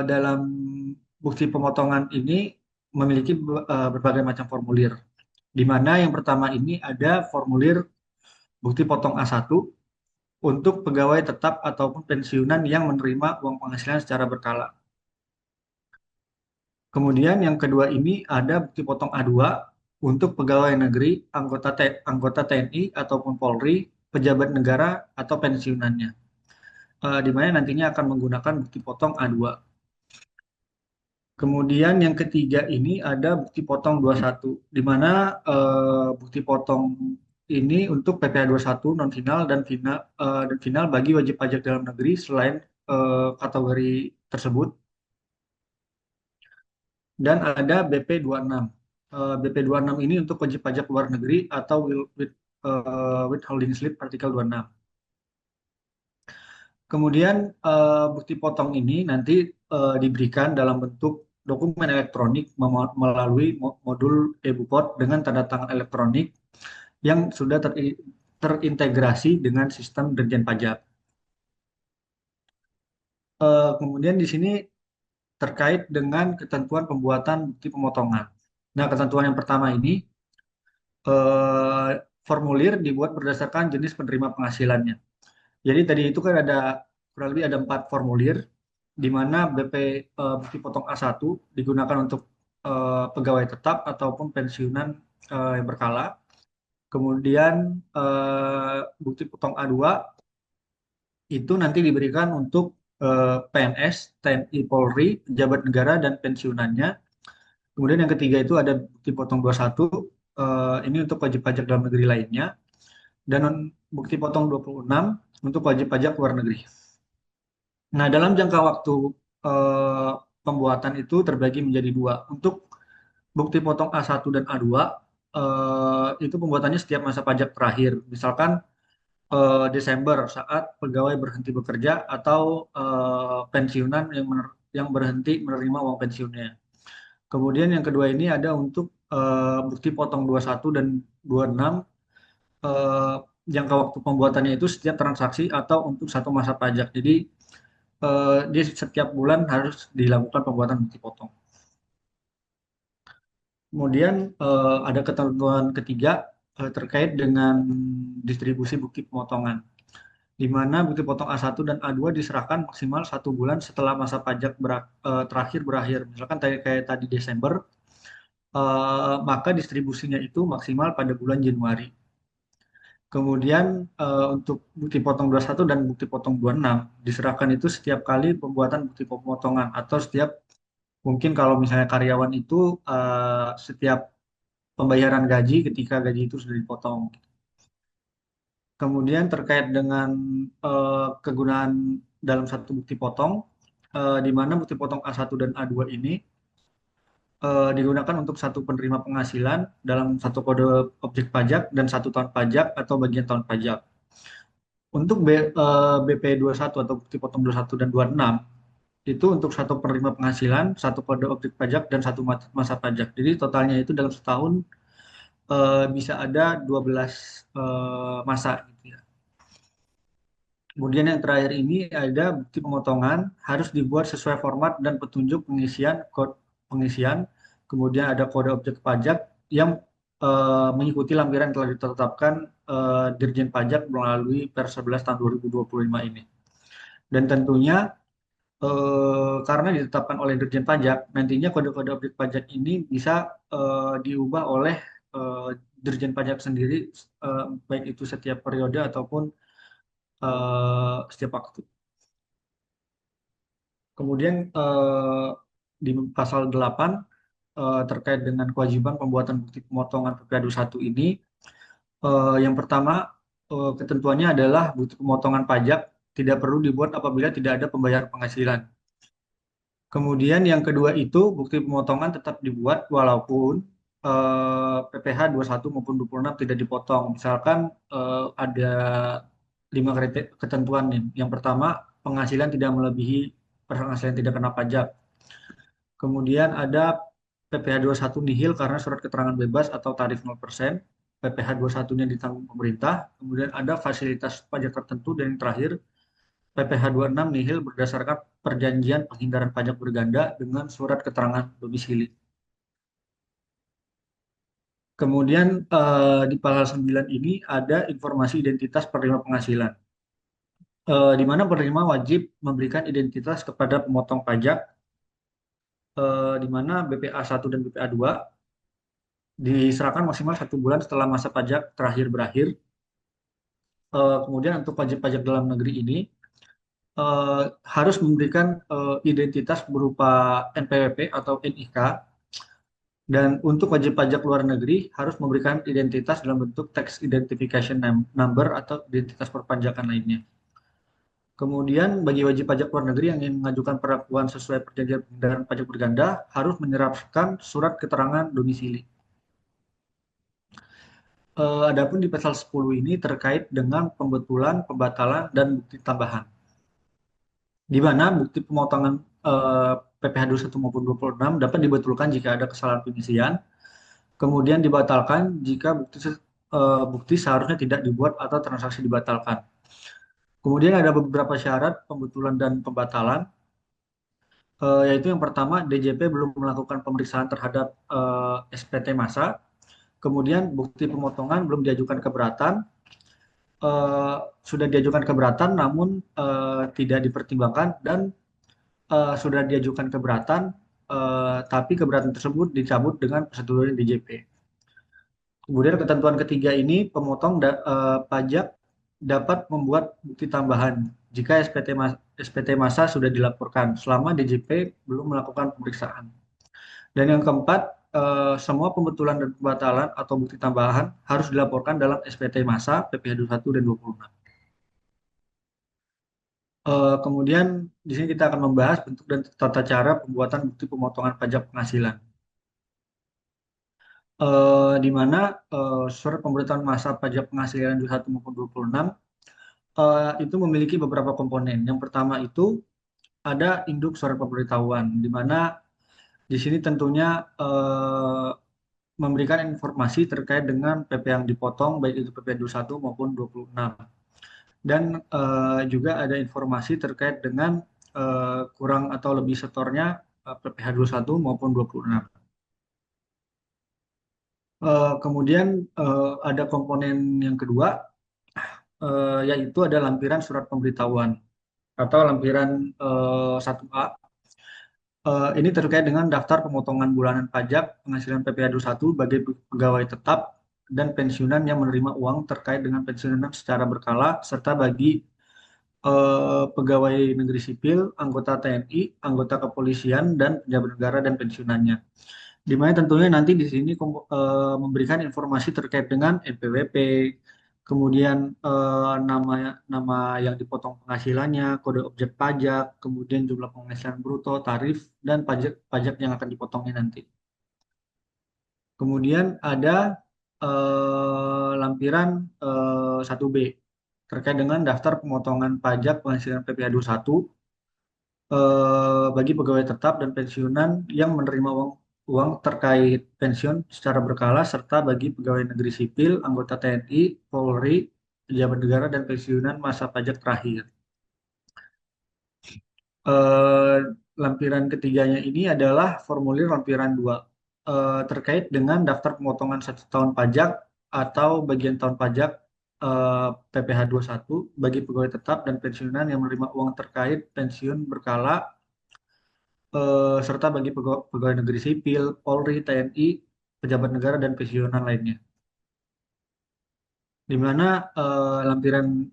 dalam bukti pemotongan ini memiliki berbagai macam formulir. Di mana yang pertama ini ada formulir bukti potong A1 untuk pegawai tetap ataupun pensiunan yang menerima uang penghasilan secara berkala. Kemudian yang kedua ini ada bukti potong A2 untuk pegawai negeri, anggota TNI ataupun Polri, pejabat negara atau pensiunannya. Di mana nantinya akan menggunakan bukti potong A2. Kemudian yang ketiga ini ada bukti potong 21, di mana bukti potong ini untuk PPh 21 non final dan final bagi wajib pajak dalam negeri selain kategori tersebut. Dan ada BP 26. BP 26 ini untuk wajib pajak luar negeri atau withholding slip artikel 26. Kemudian bukti potong ini nanti diberikan dalam bentuk dokumen elektronik melalui modul e-Bupot dengan tanda tangan elektronik yang sudah terintegrasi dengan sistem Dirjen Pajak. Kemudian di sini terkait dengan ketentuan pembuatan bukti pemotongan. Nah, ketentuan yang pertama ini formulir dibuat berdasarkan jenis penerima penghasilannya. Jadi tadi itu kan ada kurang lebih ada 4 formulir, di mana bukti potong A1 digunakan untuk pegawai tetap ataupun pensiunan yang berkala. Kemudian bukti potong A2 itu nanti diberikan untuk PNS, TNI, Polri, pejabat negara, dan pensiunannya. Kemudian yang ketiga itu ada bukti potong 21, ini untuk wajib pajak dalam negeri lainnya. Dan bukti potong 26 untuk wajib pajak luar negeri. Nah, dalam jangka waktu eh, pembuatan itu terbagi menjadi dua. Untuk bukti potong A1 dan A2, itu pembuatannya setiap masa pajak terakhir. Misalkan Desember saat pegawai berhenti bekerja atau pensiunan yang berhenti menerima uang pensiunnya. Kemudian yang kedua ini ada untuk bukti potong 21 dan 26, eh, jangka waktu pembuatannya itu setiap transaksi atau untuk satu masa pajak. Jadi dia setiap bulan harus dilakukan pembuatan bukti potong. Kemudian ada ketentuan ketiga terkait dengan distribusi bukti pemotongan, di mana bukti potong A1 dan A2 diserahkan maksimal 1 bulan setelah masa pajak terakhir berakhir. Misalkan kayak tadi Desember, maka distribusinya itu maksimal pada bulan Januari. Kemudian untuk bukti potong 21 dan bukti potong 26 diserahkan itu setiap kali pembuatan bukti pemotongan atau setiap mungkin kalau misalnya karyawan itu setiap pembayaran gaji ketika gaji itu sudah dipotong. Kemudian terkait dengan kegunaan dalam satu bukti potong, di mana bukti potong A1 dan A2 ini digunakan untuk satu penerima penghasilan dalam satu kode objek pajak dan satu tahun pajak atau bagian tahun pajak. Untuk BP 21 atau bukti potong 21 dan 26 itu untuk satu penerima penghasilan, satu kode objek pajak, dan satu masa pajak. Jadi totalnya itu dalam setahun bisa ada 12 masa gitu ya. Kemudian yang terakhir ini ada bukti pemotongan harus dibuat sesuai format dan petunjuk pengisian. Kemudian ada kode objek pajak yang mengikuti lampiran yang telah ditetapkan Dirjen Pajak melalui Per 11 tahun 2025 ini. Dan tentunya karena ditetapkan oleh Dirjen Pajak, nantinya kode-kode objek pajak ini bisa diubah oleh eh, Dirjen Pajak sendiri, baik itu setiap periode ataupun setiap waktu. Kemudian di pasal 8 terkait dengan kewajiban pembuatan bukti pemotongan PPh 21 ini. Yang pertama, ketentuannya adalah bukti pemotongan pajak tidak perlu dibuat apabila tidak ada pembayaran penghasilan. Kemudian yang kedua itu bukti pemotongan tetap dibuat walaupun PPh 21 maupun 26 tidak dipotong. Misalkan ada 5 ketentuan nih. Yang pertama, penghasilan tidak melebihi penghasilan tidak kena pajak. Kemudian ada PPh 21 nihil karena surat keterangan bebas atau tarif 0%. PPh 21-nya ditanggung pemerintah. Kemudian ada fasilitas pajak tertentu dan yang terakhir PPh 26 nihil berdasarkan perjanjian penghindaran pajak berganda dengan surat keterangan domisili. Kemudian di pasal 9 ini ada informasi identitas penerima penghasilan. Di mana penerima wajib memberikan identitas kepada pemotong pajak, di mana BPA 1 dan BPA 2 diserahkan maksimal 1 bulan setelah masa pajak terakhir berakhir. Kemudian untuk wajib pajak dalam negeri ini harus memberikan identitas berupa NPWP atau NIK, dan untuk wajib pajak luar negeri harus memberikan identitas dalam bentuk tax identification number atau identitas perpajakan lainnya. Kemudian bagi wajib pajak luar negeri yang ingin mengajukan perlakuan sesuai perjanjian penghindaran pajak berganda harus menyerahkan surat keterangan domisili. Adapun di pasal 10 ini terkait dengan pembetulan, pembatalan, dan bukti tambahan. Di mana bukti pemotongan PPh 21 maupun 26 dapat dibetulkan jika ada kesalahan pengisian, kemudian dibatalkan jika bukti seharusnya tidak dibuat atau transaksi dibatalkan. Kemudian ada beberapa syarat pembetulan dan pembatalan, yaitu yang pertama, DJP belum melakukan pemeriksaan terhadap SPT massa, kemudian bukti pemotongan belum diajukan keberatan, sudah diajukan keberatan namun tidak dipertimbangkan, dan sudah diajukan keberatan tapi keberatan tersebut dicabut dengan persetujuan DJP. Kemudian ketentuan ketiga ini, pemotong pajak dapat membuat bukti tambahan jika SPT massa sudah dilaporkan selama DJP belum melakukan pemeriksaan. Dan yang keempat, semua pembetulan dan pembatalan atau bukti tambahan harus dilaporkan dalam SPT massa PPh 21 dan 26. Kemudian di sini kita akan membahas bentuk dan tata cara pembuatan bukti pemotongan pajak penghasilan. Di mana surat pemberitahuan masa pajak penghasilan 21 maupun 26 itu memiliki beberapa komponen. Yang pertama itu ada induk surat pemberitahuan, di mana di sini tentunya memberikan informasi terkait dengan PP yang dipotong, baik itu PP 21 maupun 26. Dan juga ada informasi terkait dengan kurang atau lebih setornya PPh 21 maupun 26. Kemudian ada komponen yang kedua, yaitu ada lampiran surat pemberitahuan atau lampiran 1A. Ini terkait dengan daftar pemotongan bulanan pajak penghasilan PPh 21 bagi pegawai tetap dan pensiunan yang menerima uang terkait dengan pensiunan secara berkala, serta bagi pegawai negeri sipil, anggota TNI, anggota kepolisian, dan pejabat negara dan pensiunannya. Di mana tentunya nanti di sini memberikan informasi terkait dengan NPWP, kemudian nama yang dipotong penghasilannya, kode objek pajak, kemudian jumlah penghasilan bruto, tarif, dan pajak yang akan dipotongnya nanti. Kemudian ada lampiran 1B terkait dengan daftar pemotongan pajak penghasilan PPh 21 bagi pegawai tetap dan pensiunan yang menerima uang terkait pensiun secara berkala, serta bagi pegawai negeri sipil, anggota TNI, Polri, pejabat negara, dan pensiunan masa pajak terakhir. Lampiran ketiganya ini adalah formulir lampiran 2 terkait dengan daftar pemotongan 1 tahun pajak atau bagian tahun pajak PPh 21 bagi pegawai tetap dan pensiunan yang menerima uang terkait pensiun berkala, serta bagi pegawai negeri sipil, Polri, TNI, pejabat negara, dan pensiunan lainnya. Di mana lampiran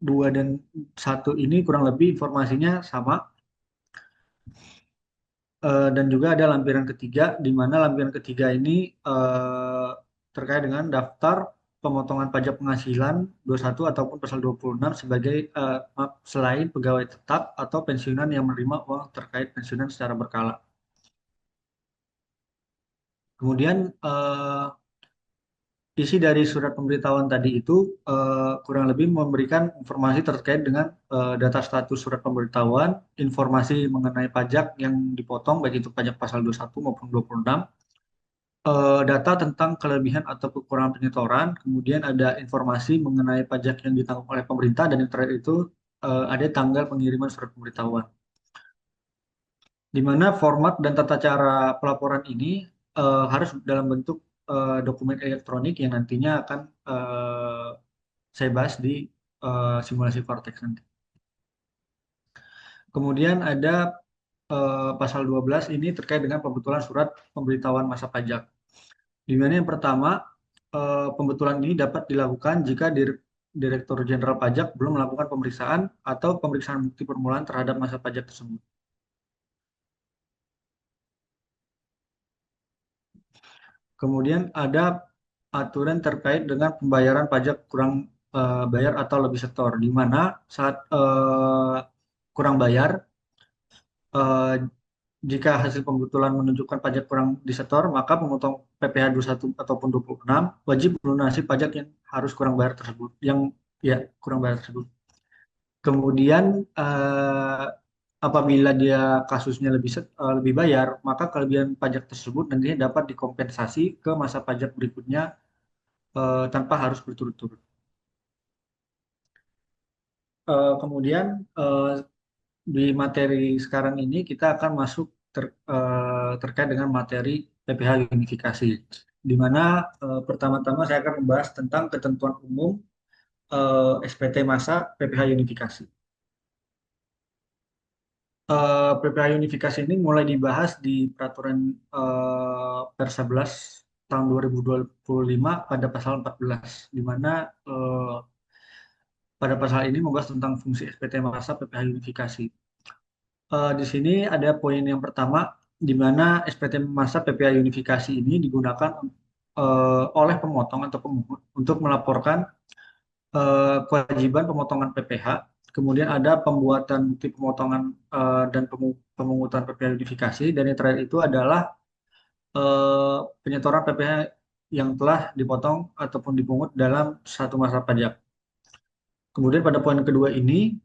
2 dan 1 ini kurang lebih informasinya sama. Dan juga ada lampiran ketiga, di mana lampiran ketiga ini eh, terkait dengan daftar pemotongan pajak penghasilan 21 ataupun pasal 26 sebagai maaf, selain pegawai tetap atau pensiunan yang menerima uang terkait pensiunan secara berkala. Kemudian isi dari surat pemberitahuan tadi itu kurang lebih memberikan informasi terkait dengan data status surat pemberitahuan, informasi mengenai pajak yang dipotong, baik itu pajak pasal 21 maupun 26, data tentang kelebihan atau kekurangan penyetoran, kemudian ada informasi mengenai pajak yang ditanggung oleh pemerintah, dan yang terakhir itu ada tanggal pengiriman surat pemberitahuan. Di mana format dan tata cara pelaporan ini harus dalam bentuk dokumen elektronik yang nantinya akan saya bahas di simulasi Vortex nanti. Kemudian ada pasal 12 ini terkait dengan pembetulan surat pemberitahuan masa pajak. Di mana yang pertama, pembetulan ini dapat dilakukan jika Direktur Jenderal Pajak belum melakukan pemeriksaan atau pemeriksaan bukti permulaan terhadap masa pajak tersebut. Kemudian ada aturan terkait dengan pembayaran pajak kurang bayar atau lebih setor, di mana saat kurang bayar, eh, jika hasil pembetulan menunjukkan pajak kurang disetor, maka pemotong PPh 21 ataupun 26 wajib melunasi pajak yang harus kurang bayar tersebut, yang ya kurang bayar tersebut. Kemudian apabila dia kasusnya lebih bayar, maka kelebihan pajak tersebut nantinya dapat dikompensasi ke masa pajak berikutnya tanpa harus berturut-turut. Kemudian di materi sekarang ini kita akan masuk terkait dengan materi PPh unifikasi, di mana pertama-tama saya akan membahas tentang ketentuan umum SPT masa PPh unifikasi. PPh unifikasi ini mulai dibahas di Peraturan Per 11 tahun 2025 pada pasal 14, di mana pada pasal ini membahas tentang fungsi SPT masa PPh unifikasi. Di sini ada poin yang pertama, di mana SPT masa PPh unifikasi ini digunakan oleh pemotong atau pemungut untuk melaporkan kewajiban pemotongan PPh, kemudian ada pembuatan bukti pemotongan dan pemungutan PPh unifikasi, dan yang terakhir itu adalah penyetoran PPh yang telah dipotong ataupun dipungut dalam satu masa pajak. Kemudian pada poin kedua ini,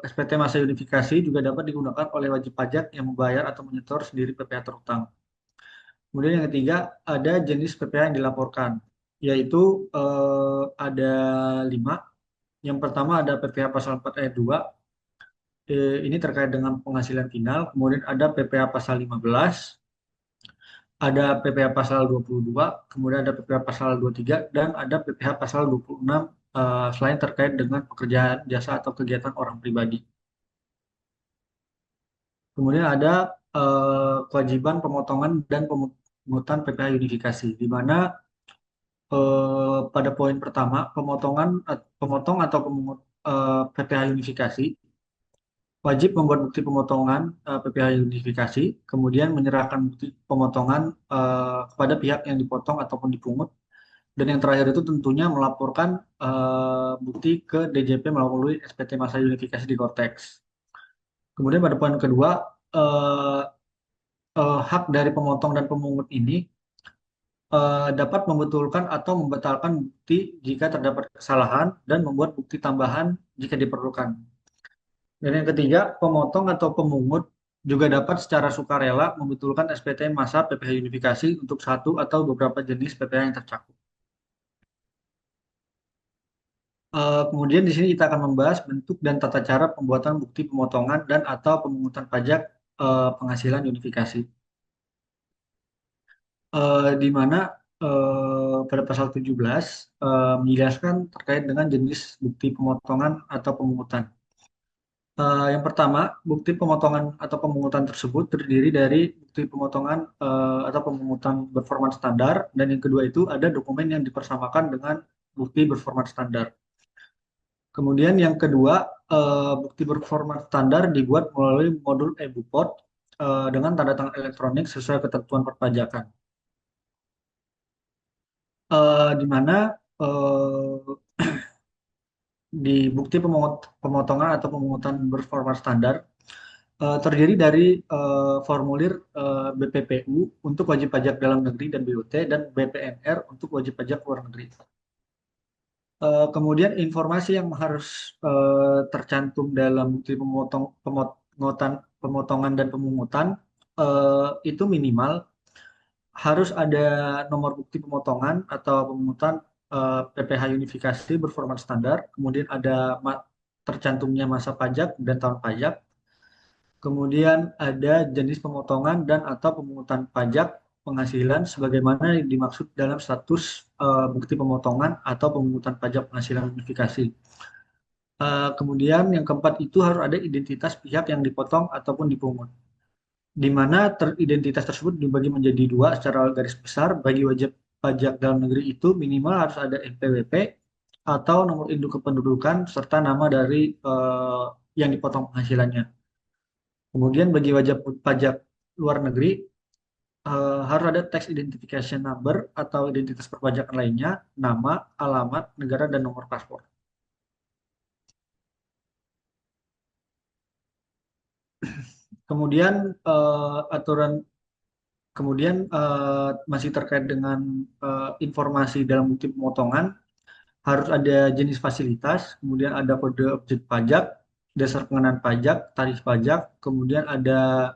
SPT masa unifikasi juga dapat digunakan oleh wajib pajak yang membayar atau menyetor sendiri PPh terutang. Kemudian yang ketiga, ada jenis PPh yang dilaporkan, yaitu ada 5. Yang pertama ada PPh pasal 4 ayat 2, ini terkait dengan penghasilan final. Kemudian ada PPh pasal 15, ada PPh pasal 22, kemudian ada PPh pasal 23, dan ada PPh pasal 26 selain terkait dengan pekerjaan jasa atau kegiatan orang pribadi. Kemudian ada kewajiban pemotongan dan pemungutan PPh unifikasi, di mana pada poin pertama pemotong atau pemungut PPh unifikasi wajib membuat bukti pemotongan PPh unifikasi, kemudian menyerahkan bukti pemotongan kepada pihak yang dipotong ataupun dipungut, dan yang terakhir itu tentunya melaporkan bukti ke DJP melalui SPT masa unifikasi di Kortex. Kemudian pada poin kedua, hak dari pemotong dan pemungut ini dapat membetulkan atau membatalkan bukti jika terdapat kesalahan dan membuat bukti tambahan jika diperlukan. Dan yang ketiga, pemotong atau pemungut juga dapat secara sukarela membetulkan SPT masa PPh unifikasi untuk satu atau beberapa jenis PPh yang tercakup. Kemudian di sini kita akan membahas bentuk dan tata cara pembuatan bukti pemotongan dan atau pemungutan pajak penghasilan unifikasi. Di mana pada pasal 17 menjelaskan terkait dengan jenis bukti pemotongan atau pemungutan. Yang pertama, bukti pemotongan atau pemungutan tersebut terdiri dari bukti pemotongan atau pemungutan berformat standar, dan yang kedua itu ada dokumen yang dipersamakan dengan bukti berformat standar. Kemudian yang kedua, bukti berformat standar dibuat melalui modul e-Bupot dengan tanda tangan elektronik sesuai ketentuan perpajakan. Di mana di bukti pemotongan atau pemungutan berformat standar terdiri dari formulir BPPU untuk wajib pajak dalam negeri dan BUT dan BPNR untuk wajib pajak luar negeri. Kemudian informasi yang harus tercantum dalam bukti pemotongan dan pemungutan itu minimal harus ada nomor bukti pemotongan atau pemungutan PPh unifikasi berformat standar, kemudian ada tercantumnya masa pajak dan tahun pajak, kemudian ada jenis pemotongan dan atau pemungutan pajak penghasilan sebagaimana dimaksud dalam status bukti pemotongan atau pemungutan pajak penghasilan unifikasi. Kemudian yang keempat itu harus ada identitas pihak yang dipotong ataupun dipungut, di mana identitas tersebut dibagi menjadi dua secara garis besar. Bagi wajib pajak dalam negeri itu minimal harus ada NPWP atau nomor induk kependudukan serta nama dari yang dipotong penghasilannya. Kemudian bagi wajib pajak luar negeri harus ada tax identification number atau identitas perpajakan lainnya, nama, alamat, negara, dan nomor paspor. Kemudian aturan masih terkait dengan informasi dalam bukti pemotongan harus ada jenis fasilitas, kemudian ada kode objek pajak, dasar pengenaan pajak, tarif pajak, kemudian ada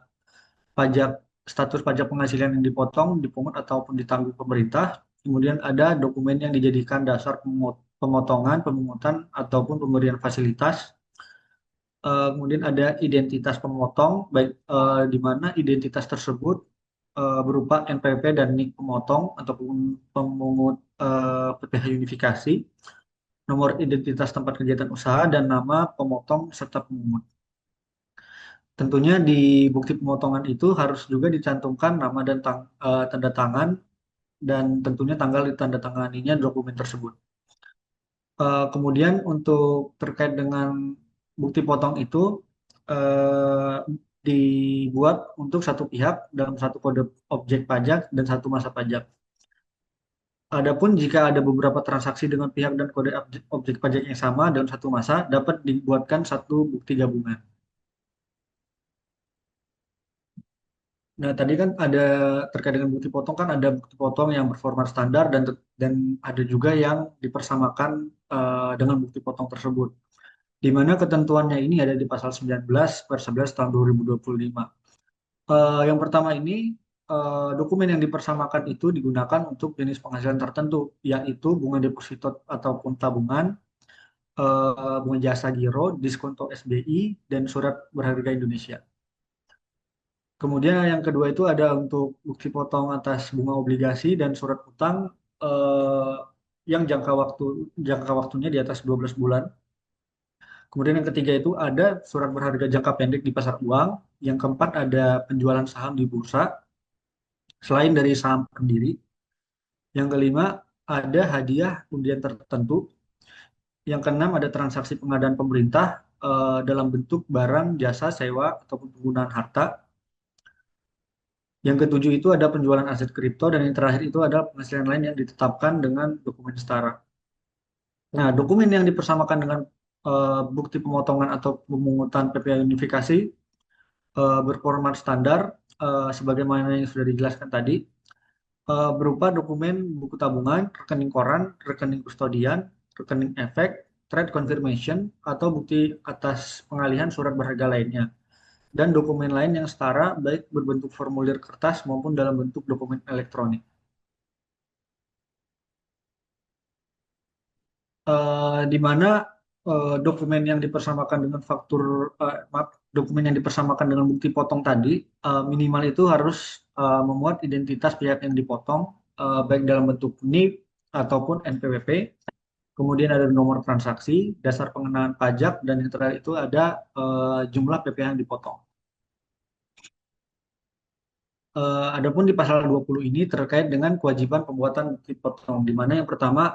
pajak status pajak penghasilan yang dipotong, dipungut ataupun ditanggung pemerintah, kemudian ada dokumen yang dijadikan dasar pemotongan, pemungutan ataupun pemberian fasilitas. Kemudian ada identitas pemotong, baik di mana identitas tersebut berupa NPWP dan NIK pemotong ataupun pemungut PPh unifikasi, nomor identitas tempat kegiatan usaha, dan nama pemotong serta pemungut. Tentunya di bukti pemotongan itu harus juga dicantumkan nama dan tanda tangan dan tentunya tanggal ditandatanganinya dokumen tersebut. Kemudian untuk terkait dengan bukti potong itu dibuat untuk satu pihak dalam satu kode objek pajak dan satu masa pajak. Adapun jika ada beberapa transaksi dengan pihak dan kode objek pajak yang sama dalam satu masa, dapat dibuatkan satu bukti gabungan. Nah, tadi kan ada terkait dengan bukti potong kan ada bukti potong yang berformat standar dan ada juga yang dipersamakan dengan bukti potong tersebut. Di mana ketentuannya ini ada di pasal 19/11 tahun 2025. Yang pertama ini dokumen yang dipersamakan itu digunakan untuk jenis penghasilan tertentu, yaitu bunga deposito ataupun tabungan, bunga jasa giro, diskonto SBI, dan surat berharga Indonesia. Kemudian yang kedua itu ada untuk bukti potong atas bunga obligasi dan surat utang yang jangka waktunya di atas 12 bulan. Kemudian yang ketiga itu ada surat berharga jangka pendek di pasar uang. Yang keempat ada penjualan saham di bursa selain dari saham sendiri. Yang kelima ada hadiah undian tertentu. Yang keenam ada transaksi pengadaan pemerintah dalam bentuk barang, jasa, sewa ataupun penggunaan harta. Yang ketujuh itu ada penjualan aset kripto, dan yang terakhir itu ada penghasilan lain yang ditetapkan dengan dokumen setara. Nah, dokumen yang dipersamakan dengan bukti pemotongan atau pemungutan PPh unifikasi berformat standar sebagaimana yang sudah dijelaskan tadi, berupa dokumen buku tabungan, rekening koran, rekening kustodian, rekening efek, trade confirmation, atau bukti atas pengalihan surat berharga lainnya, dan dokumen lain yang setara baik berbentuk formulir kertas maupun dalam bentuk dokumen elektronik. Di mana dokumen yang dipersamakan dengan dokumen yang dipersamakan dengan bukti potong tadi minimal itu harus memuat identitas pihak yang dipotong baik dalam bentuk NIP ataupun NPWP. Kemudian ada nomor transaksi, dasar pengenaan pajak, dan yang terakhir itu ada jumlah PPh yang dipotong. Adapun di pasal 20 ini terkait dengan kewajiban pembuatan bukti potong, di mana yang pertama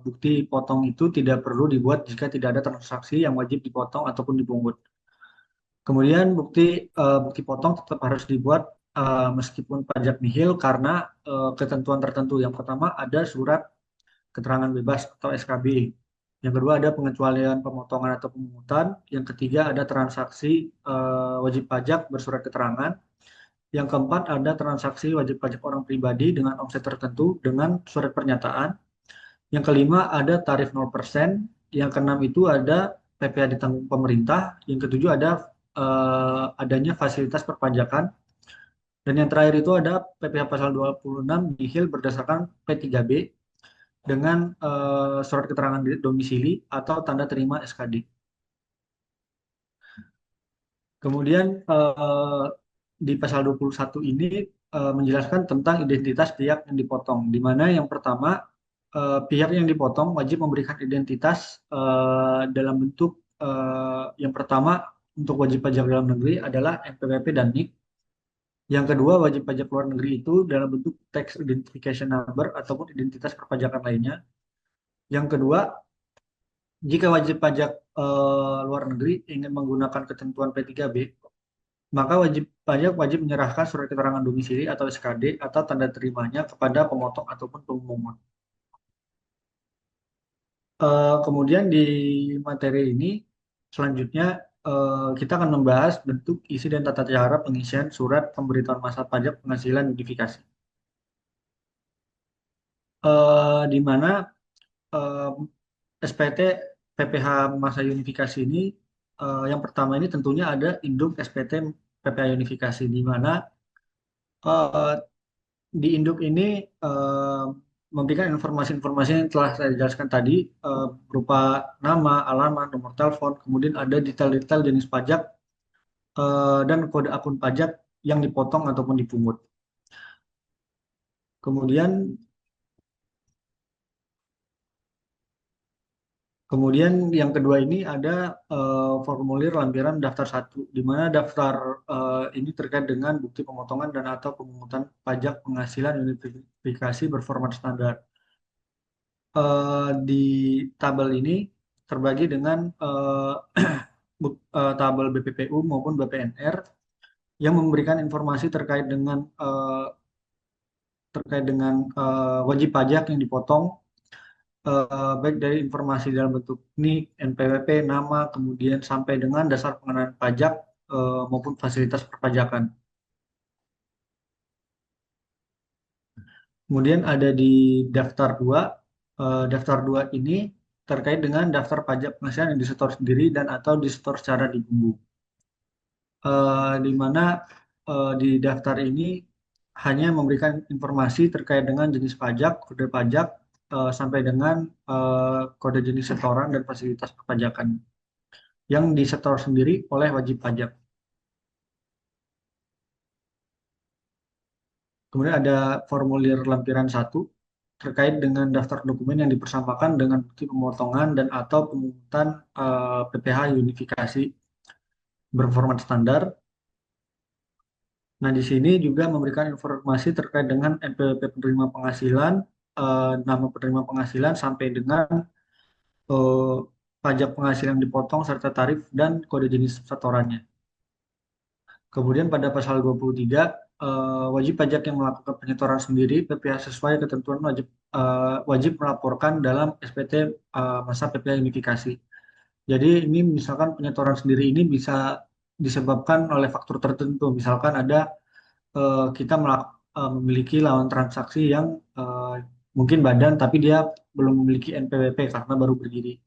bukti potong itu tidak perlu dibuat jika tidak ada transaksi yang wajib dipotong ataupun dipungut. Kemudian bukti potong tetap harus dibuat meskipun pajak nihil karena ketentuan tertentu. Yang pertama ada surat keterangan bebas atau SKB. Yang kedua ada pengecualian pemotongan atau pemungutan. Yang ketiga ada transaksi wajib pajak bersurat keterangan. Yang keempat ada transaksi wajib pajak orang pribadi dengan omset tertentu dengan surat pernyataan. Yang kelima ada tarif 0%. Yang keenam itu ada PPh ditanggung pemerintah. Yang ketujuh ada adanya fasilitas perpajakan. Dan yang terakhir itu ada PPh pasal 26 nihil berdasarkan P3B dengan surat keterangan domisili atau tanda terima SKD. Kemudian di pasal 21 ini menjelaskan tentang identitas pihak yang dipotong, di mana yang pertama pihak yang dipotong wajib memberikan identitas dalam bentuk yang pertama untuk wajib pajak dalam negeri adalah NPWP dan NIK. Yang kedua wajib pajak luar negeri itu dalam bentuk tax identification number ataupun identitas perpajakan lainnya. Yang kedua, jika wajib pajak luar negeri ingin menggunakan ketentuan P3B, maka wajib pajak wajib menyerahkan surat keterangan domisili atau SKD atau tanda terimanya kepada pemotong ataupun pemungut. Kemudian di materi ini selanjutnya kita akan membahas bentuk, isi, dan tata cara pengisian surat pemberitahuan masa pajak penghasilan unifikasi. Di mana SPT PPh masa unifikasi ini yang pertama ini tentunya ada induk SPT PPh unifikasi, di mana di induk ini memberikan informasi-informasi yang telah saya jelaskan tadi berupa nama, alamat, nomor telepon, kemudian ada detail-detail jenis pajak dan kode akun pajak yang dipotong ataupun dipungut. Kemudian yang kedua ini ada formulir lampiran daftar 1, di mana daftar ini terkait dengan bukti pemotongan dan atau pemungutan pajak penghasilan unifikasi berformat standar. Di tabel ini terbagi dengan tabel BPPU maupun BPNR yang memberikan informasi terkait dengan wajib pajak yang dipotong, baik dari informasi dalam bentuk NIK, NPWP, nama, kemudian sampai dengan dasar pengenaan pajak maupun fasilitas perpajakan. Kemudian ada di daftar 2. Daftar 2 ini terkait dengan daftar pajak penghasilan yang disetor sendiri dan atau disetor secara digunggu. Di mana di daftar ini hanya memberikan informasi terkait dengan jenis pajak, kode pajak, sampai dengan kode jenis setoran dan fasilitas perpajakan yang disetor sendiri oleh wajib pajak. Kemudian ada formulir lampiran 1 terkait dengan daftar dokumen yang dipersamakan dengan bukti pemotongan dan atau pemungutan PPh unifikasi berformat standar. Nah, di sini juga memberikan informasi terkait dengan NPWP penerima penghasilan, nama penerima penghasilan sampai dengan pajak penghasilan dipotong serta tarif dan kode jenis setorannya. Kemudian pada pasal 23, wajib pajak yang melakukan penyetoran sendiri PPh sesuai ketentuan wajib melaporkan dalam SPT masa PPh unifikasi. Jadi ini misalkan penyetoran sendiri ini bisa disebabkan oleh faktor tertentu. Misalkan ada kita memiliki lawan transaksi yang mungkin badan tapi dia belum memiliki NPWP karena baru berdiri.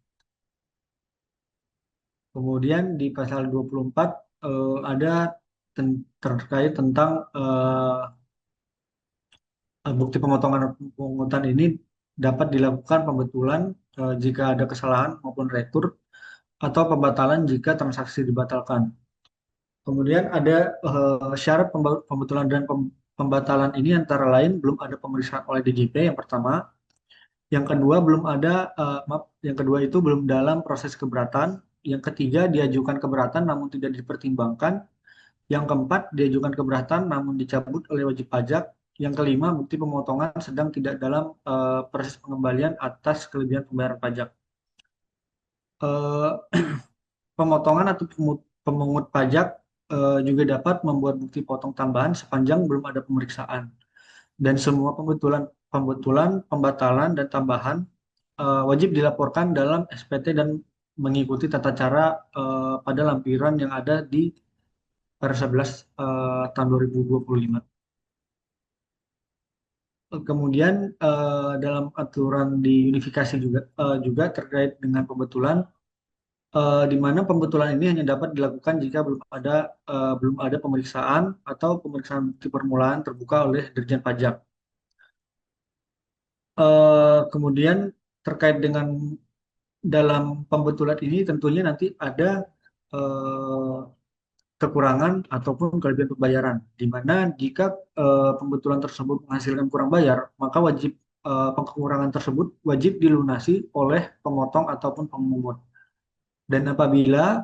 Kemudian di pasal 24 ada terkait tentang bukti pemotongan dan pemungutan ini dapat dilakukan pembetulan jika ada kesalahan maupun retur atau pembatalan jika transaksi dibatalkan. Kemudian ada syarat pembetulan dan pembatalan ini antara lain belum ada pemeriksaan oleh DJP yang pertama, yang kedua yang kedua itu belum dalam proses keberatan, yang ketiga diajukan keberatan namun tidak dipertimbangkan, yang keempat diajukan keberatan namun dicabut oleh wajib pajak, yang kelima bukti pemotongan sedang tidak dalam proses pengembalian atas kelebihan pembayaran pajak. Pemotongan atau pemungut pajak juga dapat membuat bukti potong tambahan sepanjang belum ada pemeriksaan. Dan semua pembatalan, dan tambahan wajib dilaporkan dalam SPT dan mengikuti tata cara pada lampiran yang ada di per 11 tahun 2025. Kemudian dalam aturan di unifikasi juga terkait dengan pembetulan, di mana pembetulan ini hanya dapat dilakukan jika belum ada pemeriksaan atau pemeriksaan bukti permulaan terbuka oleh Dirjen Pajak. Kemudian terkait dengan dalam pembetulan ini tentunya nanti ada eh, kekurangan ataupun kelebihan pembayaran, di mana jika pembetulan tersebut menghasilkan kurang bayar, maka kekurangan tersebut wajib dilunasi oleh pemotong ataupun pemungut. Dan apabila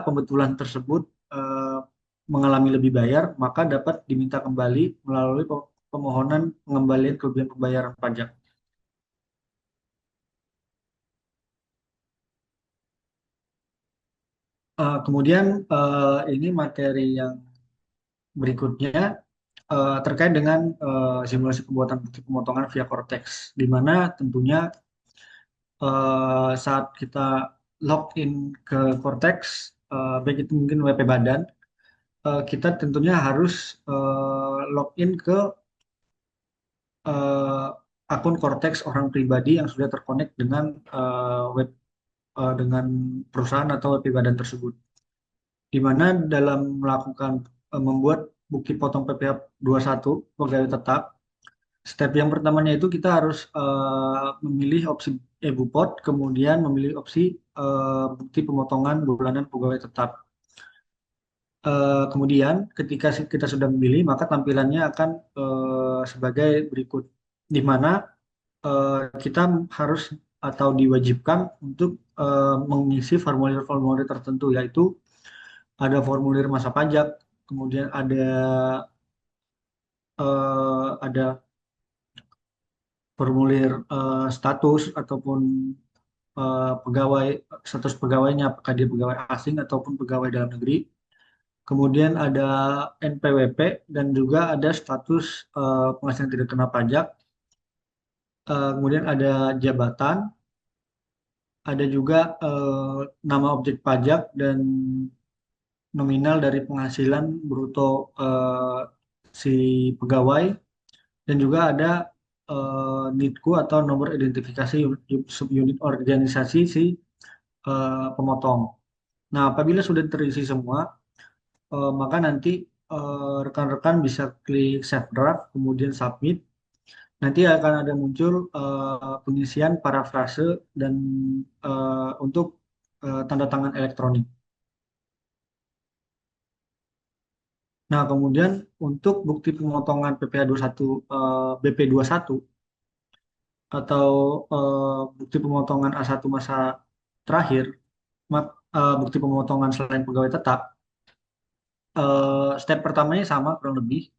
pembetulan tersebut eh, mengalami lebih bayar, maka dapat diminta kembali melalui pemohonan pengembalian kelebihan pembayaran pajak. Kemudian ini materi yang berikutnya terkait dengan simulasi pembuatan bukti pemotongan via Cortex, di mana tentunya saat kita login ke Cortex, baik itu mungkin WP Badan, kita tentunya harus login ke eh, akun Cortex orang pribadi yang sudah terkonek dengan dengan perusahaan atau WP Badan tersebut. Di mana dalam membuat bukti potong PPh 21 pegawai tetap, step yang pertamanya itu kita harus memilih opsi EBUPOT, kemudian memilih opsi bukti pemotongan bulanan pegawai tetap. Kemudian ketika kita sudah memilih, maka tampilannya akan sebagai berikut, di mana kita harus atau diwajibkan untuk mengisi formulir-formulir tertentu, yaitu ada formulir masa pajak, kemudian ada formulir status ataupun pegawai, status pegawainya apakah dia pegawai asing ataupun pegawai dalam negeri. Kemudian ada NPWP dan juga ada status penghasilan tidak kena pajak. Kemudian ada jabatan, ada juga nama objek pajak dan nominal dari penghasilan bruto si pegawai, dan juga ada NIDKU atau nomor identifikasi subunit organisasi si pemotong. Nah, apabila sudah terisi semua, maka nanti rekan-rekan bisa klik save draft, kemudian submit. Nanti akan ada muncul pengisian parafrase dan untuk tanda tangan elektronik. Nah, kemudian untuk bukti pemotongan PPh 21 BP 21 atau bukti pemotongan A1 masa terakhir, bukti pemotongan selain pegawai tetap, step pertamanya sama kurang lebih,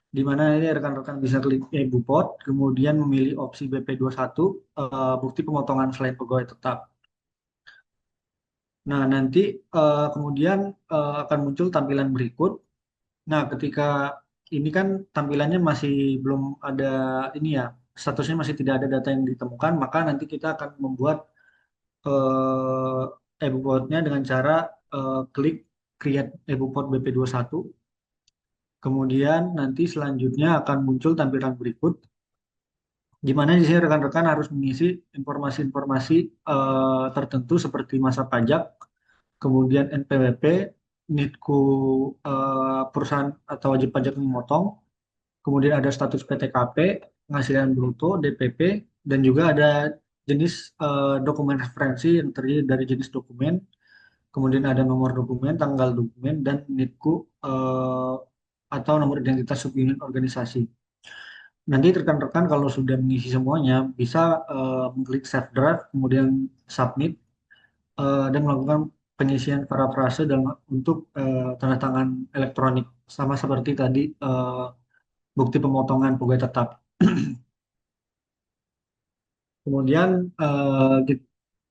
di mana ini rekan-rekan bisa klik EBUPOT, kemudian memilih opsi BP 21, bukti pemotongan selain pegawai tetap. Nah, nanti kemudian akan muncul tampilan berikut. Nah, ketika ini kan tampilannya masih belum ada ini ya, statusnya masih tidak ada data yang ditemukan, maka nanti kita akan membuat EBUPOT-nya dengan cara klik Create EBUPOT BP21. Kemudian nanti selanjutnya akan muncul tampilan berikut, di mana di sini rekan-rekan harus mengisi informasi-informasi tertentu seperti masa pajak, kemudian NPWP, NIDKU perusahaan atau wajib pajak yang memotong, kemudian ada status PTKP, penghasilan bruto, DPP, dan juga ada jenis dokumen referensi yang terdiri dari jenis dokumen, kemudian ada nomor dokumen, tanggal dokumen, dan NIDKU atau nomor identitas subunit organisasi. Nanti rekan-rekan kalau sudah mengisi semuanya bisa mengklik save draft, kemudian submit, dan melakukan pengisian parafrase untuk tanda tangan elektronik, sama seperti tadi bukti pemotongan pegawai tetap. Kemudian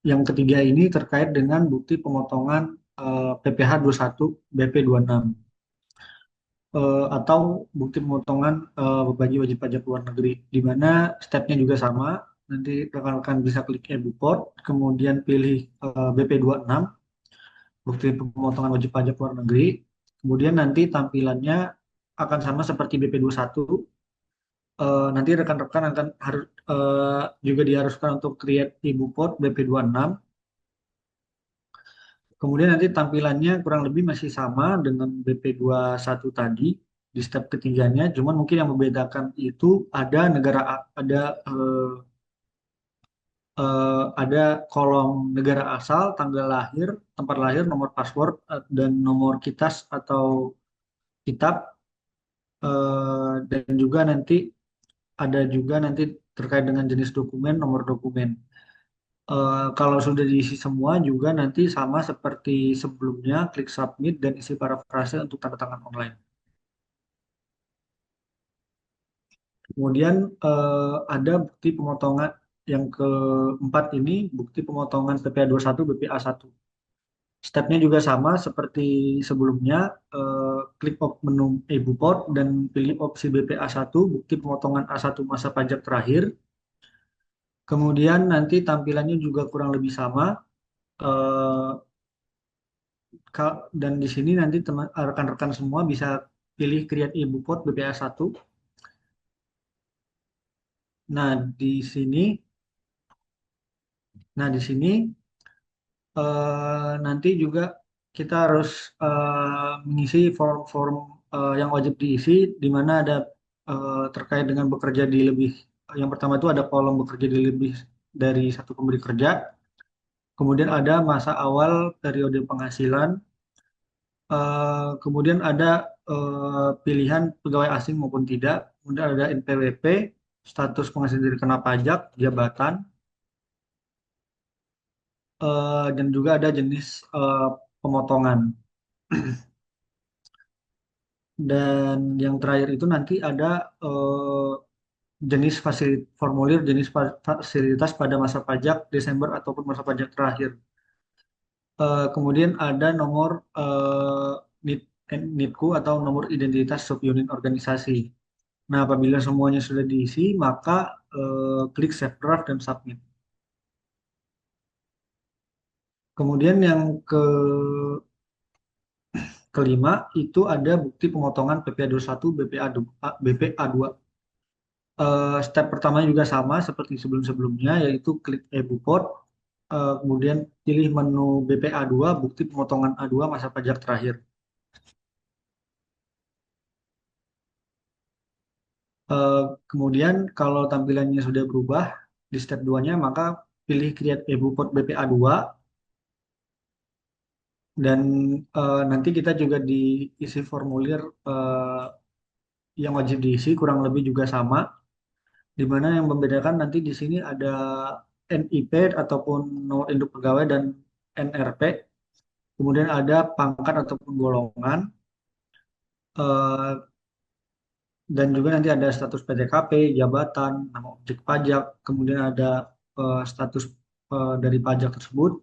yang ketiga ini terkait dengan bukti pemotongan PPh 21 BP 26 atau bukti pemotongan bagi wajib pajak luar negeri, di mana stepnya juga sama. Nanti rekan-rekan bisa klik e-Buport, kemudian pilih BP 26, bukti pemotongan wajib pajak luar negeri. Kemudian nanti tampilannya akan sama seperti BP 21. Nanti rekan-rekan akan harus juga diharuskan untuk create e-Buport BP 26. Kemudian nanti tampilannya kurang lebih masih sama dengan BP 21 tadi di step ketiganya, cuman mungkin yang membedakan itu ada negara ada ada kolom negara asal, tanggal lahir, tempat lahir, nomor paspor dan nomor KITAS atau kitab, dan juga nanti ada juga nanti terkait dengan jenis dokumen, nomor dokumen. Kalau sudah diisi semua juga nanti sama seperti sebelumnya, klik submit dan isi parafrase untuk tanda tangan online. Kemudian ada bukti pemotongan yang keempat ini, bukti pemotongan PPh 21 BPA 1. Stepnya juga sama seperti sebelumnya, klik menu e-Buport dan pilih opsi BPA 1, bukti pemotongan A1 masa pajak terakhir. Kemudian nanti tampilannya juga kurang lebih sama. eh, dan di sini nanti rekan-rekan semua bisa pilih create e-Buport BPA 1. Nah, di sini nah di sini nanti juga kita harus mengisi form-form yang wajib diisi, di mana ada terkait dengan bekerja di lebih. Yang pertama itu ada kolom bekerja di lebih dari satu pemberi kerja. Kemudian ada masa awal periode penghasilan. Kemudian ada pilihan pegawai asing maupun tidak. Kemudian ada NPWP, status penghasilan diri kena pajak, jabatan, dan juga ada jenis pemotongan. Dan yang terakhir itu nanti ada jenis formulir jenis fasilitas pada masa pajak Desember ataupun masa pajak terakhir. Kemudian ada nomor NIDKU atau nomor identitas subunit organisasi. Nah, apabila semuanya sudah diisi, maka klik save draft dan submit. Kemudian yang kelima itu ada bukti pemotongan PPh 21 BPA 2. Step pertama juga sama seperti sebelum-sebelumnya, yaitu klik e-Buport, kemudian pilih menu BPA 2, bukti pemotongan A2 masa pajak terakhir. Kemudian kalau tampilannya sudah berubah di step 2-nya, maka pilih create e-Buport BPA 2, dan nanti kita juga diisi formulir yang wajib diisi kurang lebih juga sama, di mana yang membedakan nanti di sini ada NIP ataupun nomor induk pegawai dan NRP, kemudian ada pangkat ataupun golongan, eh, dan juga nanti ada status PTKP, jabatan, nama objek pajak, kemudian ada status dari pajak tersebut.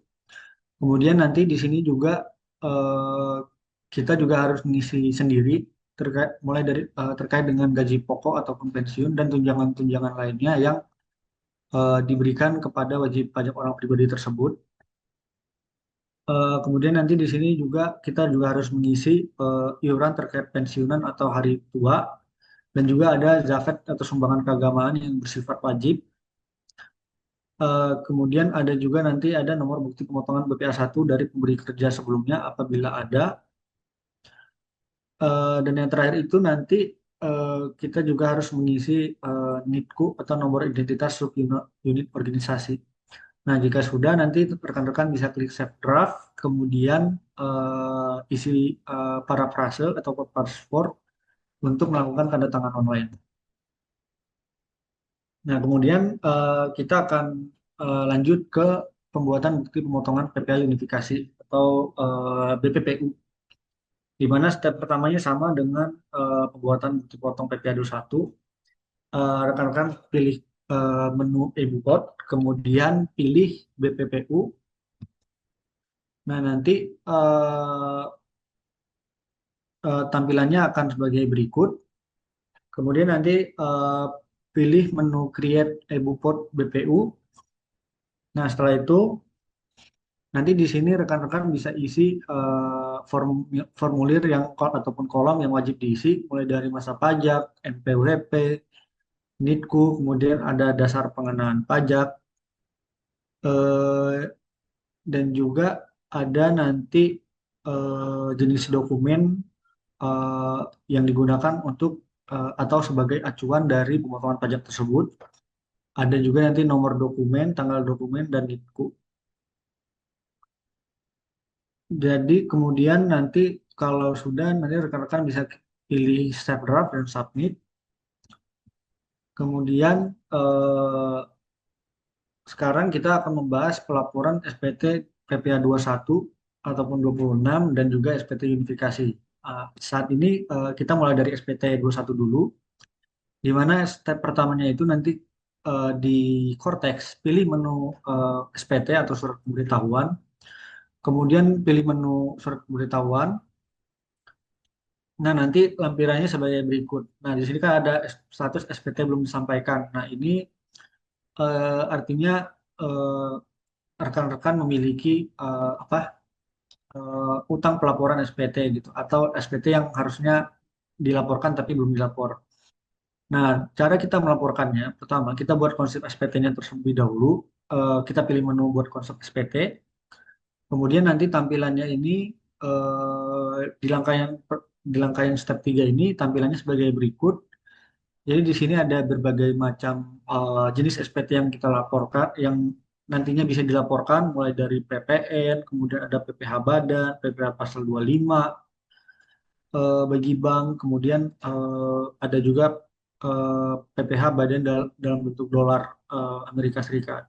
Kemudian nanti di sini juga eh, kita juga harus mengisi sendiri mulai dari terkait dengan gaji pokok ataupun pensiun dan tunjangan-tunjangan lainnya yang diberikan kepada wajib pajak orang pribadi tersebut. Kemudian nanti di sini juga kita juga harus mengisi iuran terkait pensiunan atau hari tua, dan juga ada zakat atau sumbangan keagamaan yang bersifat wajib. Kemudian ada juga nanti ada nomor bukti pemotongan BPA 1 dari pemberi kerja sebelumnya apabila ada. Dan yang terakhir itu nanti kita juga harus mengisi NIDKU atau nomor identitas subunit organisasi. Nah, jika sudah, nanti rekan-rekan bisa klik save draft, kemudian isi parafrase atau paspor untuk melakukan tanda tangan online. Nah, kemudian kita akan lanjut ke pembuatan bukti pemotongan PPh unifikasi atau BPPU, di mana step pertamanya sama dengan pembuatan bukti potong PPh 21. Rekan-rekan pilih menu e-bukot, kemudian pilih BPPU. Nah, nanti eh, tampilannya akan sebagai berikut. Kemudian nanti pilih menu Create e-bukot BPU. Nah, setelah itu nanti di sini rekan-rekan bisa isi formulir yang ataupun kolom yang wajib diisi, mulai dari masa pajak, NPWP, NITKU, kemudian ada dasar pengenaan pajak, eh, dan juga ada nanti jenis dokumen eh, yang digunakan untuk atau sebagai acuan dari pemotongan pajak tersebut. Ada juga nanti nomor dokumen, tanggal dokumen, dan NITKU. Jadi kemudian nanti kalau sudah nanti rekan-rekan bisa pilih save draft dan submit. Kemudian sekarang kita akan membahas pelaporan SPT PPA 21 ataupun 26 dan juga SPT unifikasi. Saat ini kita mulai dari SPT 21 dulu, di mana step pertamanya itu nanti di Cortex pilih menu SPT atau surat pemberitahuan, kemudian pilih menu surat pemberitahuan. Nah, nanti lampirannya sebagai berikut. Nah, di sini kan ada status SPT belum disampaikan. Nah, ini artinya eh, rekan-rekan memiliki apa utang pelaporan SPT gitu atau SPT yang harusnya dilaporkan tapi belum dilapor. Nah, cara kita melaporkannya, pertama kita buat konsep SPT-nya terlebih dahulu. Kita pilih menu buat konsep SPT. Kemudian nanti tampilannya ini di langkah yang step 3 ini tampilannya sebagai berikut. Jadi di sini ada berbagai macam jenis SPT yang kita laporkan, yang nantinya bisa dilaporkan mulai dari PPN, kemudian ada PPh Badan, PPh Pasal 25 bagi bank, kemudian ada juga PPh Badan dalam bentuk dolar Amerika Serikat.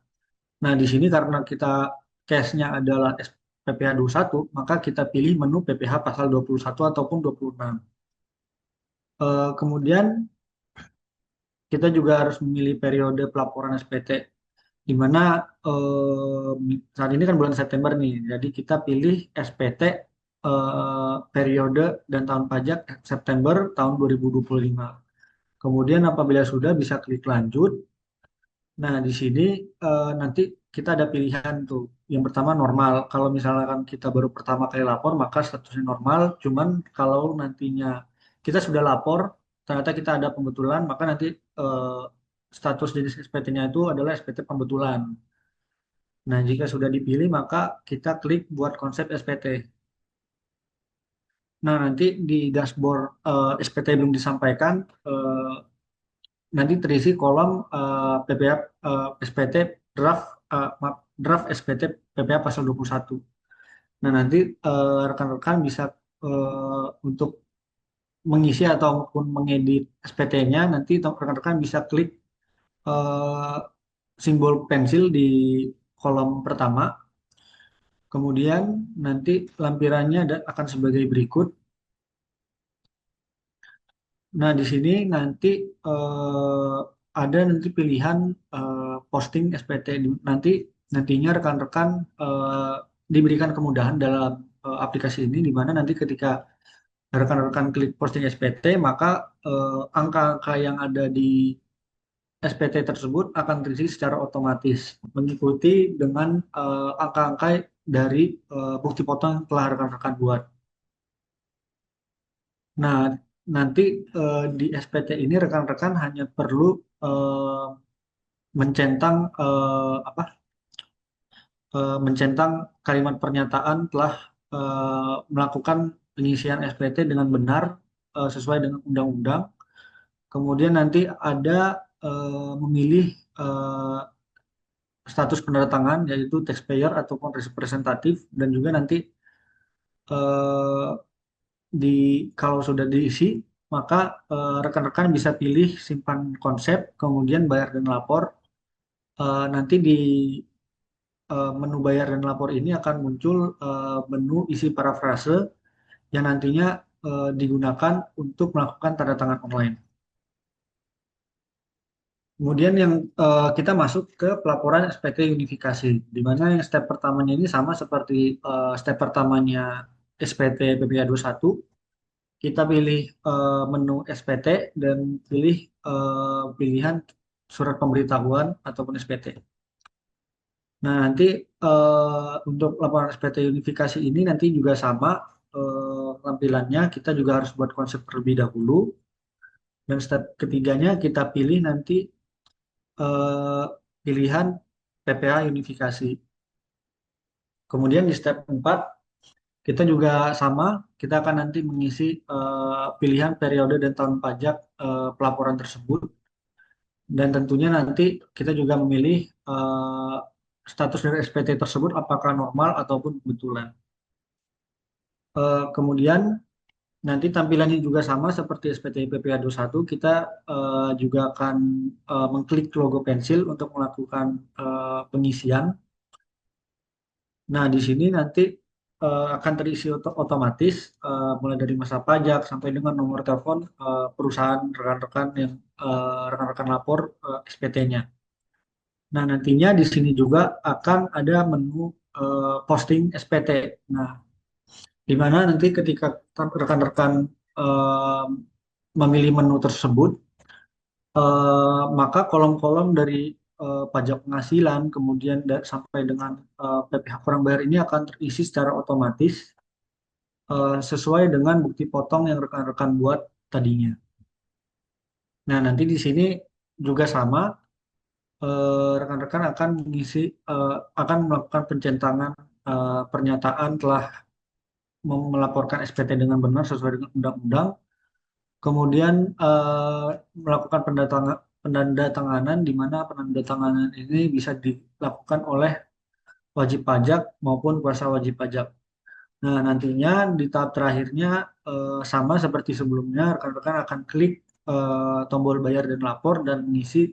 Nah, di sini karena kita case-nya adalah PPh 21, maka kita pilih menu PPh Pasal 21 ataupun 26. Kemudian kita juga harus memilih periode pelaporan SPT, di mana saat ini kan bulan September nih, jadi kita pilih SPT periode dan tahun pajak September tahun 2025. Kemudian apabila sudah bisa klik lanjut. Nah, di sini nanti kita ada pilihan tuh. Yang pertama normal. Kalau misalkan kita baru pertama kali lapor, maka statusnya normal. Cuman kalau nantinya kita sudah lapor, ternyata kita ada pembetulan, maka nanti eh, status jenis SPT-nya itu adalah SPT pembetulan. Nah, jika sudah dipilih, maka kita klik buat konsep SPT. Nah, nanti di dashboard SPT belum disampaikan, nanti terisi kolom PPh SPT draft draft SPT PPh pasal 21. Nah, nanti rekan-rekan bisa untuk mengisi ataupun mengedit SPT-nya, nanti rekan-rekan bisa klik eh, simbol pensil di kolom pertama. Kemudian nanti lampirannya akan sebagai berikut. Nah, di sini nanti ada nanti pilihan posting SPT. Nantinya rekan-rekan diberikan kemudahan dalam aplikasi ini, di mana nanti ketika rekan-rekan klik posting SPT, maka angka-angka yang ada di SPT tersebut akan terisi secara otomatis mengikuti dengan angka-angka dari bukti potong yang telah rekan-rekan buat. Nah, nanti di SPT ini rekan-rekan hanya perlu eh, mencentang apa? Mencentang kalimat pernyataan telah melakukan pengisian SPT dengan benar sesuai dengan undang-undang. Kemudian nanti ada memilih status peneratangan yaitu taxpayer ataupun representatif, dan juga nanti eh, di kalau sudah diisi, maka rekan-rekan bisa pilih simpan konsep, kemudian bayar dan lapor. Nanti di menu bayar dan lapor ini akan muncul menu isi parafrase yang nantinya digunakan untuk melakukan tanda tangan online. Kemudian yang kita masuk ke pelaporan SPT unifikasi, di mana yang step pertamanya ini sama seperti step pertamanya SPT PPA satu. Kita pilih menu SPT dan pilih pilihan surat pemberitahuan ataupun SPT. Nah, nanti untuk laporan SPT unifikasi ini nanti juga sama tampilannya. Kita juga harus buat konsep terlebih dahulu. Dan step ketiganya kita pilih nanti eh, pilihan PPH unifikasi. Kemudian di step 4 kita juga sama, kita akan nanti mengisi pilihan periode dan tahun pajak pelaporan tersebut. Dan tentunya nanti kita juga memilih status dari SPT tersebut apakah normal ataupun kebetulan. Kemudian nanti tampilannya juga sama seperti SPT PPA satu. Kita juga akan mengklik logo pensil untuk melakukan pengisian. Nah, di sini nanti akan terisi otomatis mulai dari masa pajak sampai dengan nomor telepon perusahaan rekan-rekan yang rekan-rekan lapor SPT-nya. Nah, nantinya di sini juga akan ada menu posting SPT. Nah, di mana nanti ketika rekan-rekan eh, memilih menu tersebut, maka kolom-kolom dari pajak penghasilan kemudian sampai dengan PPh kurang bayar ini akan terisi secara otomatis sesuai dengan bukti potong yang rekan-rekan buat tadinya. Nah, nanti di sini juga sama, rekan-rekan akan mengisi akan melakukan pencentangan pernyataan telah melaporkan SPT dengan benar sesuai dengan undang-undang. Kemudian melakukan penandatanganan di mana penandatanganan ini bisa dilakukan oleh wajib pajak maupun kuasa wajib pajak. Nah, nantinya di tahap terakhirnya sama seperti sebelumnya, rekan-rekan akan klik tombol bayar dan lapor dan mengisi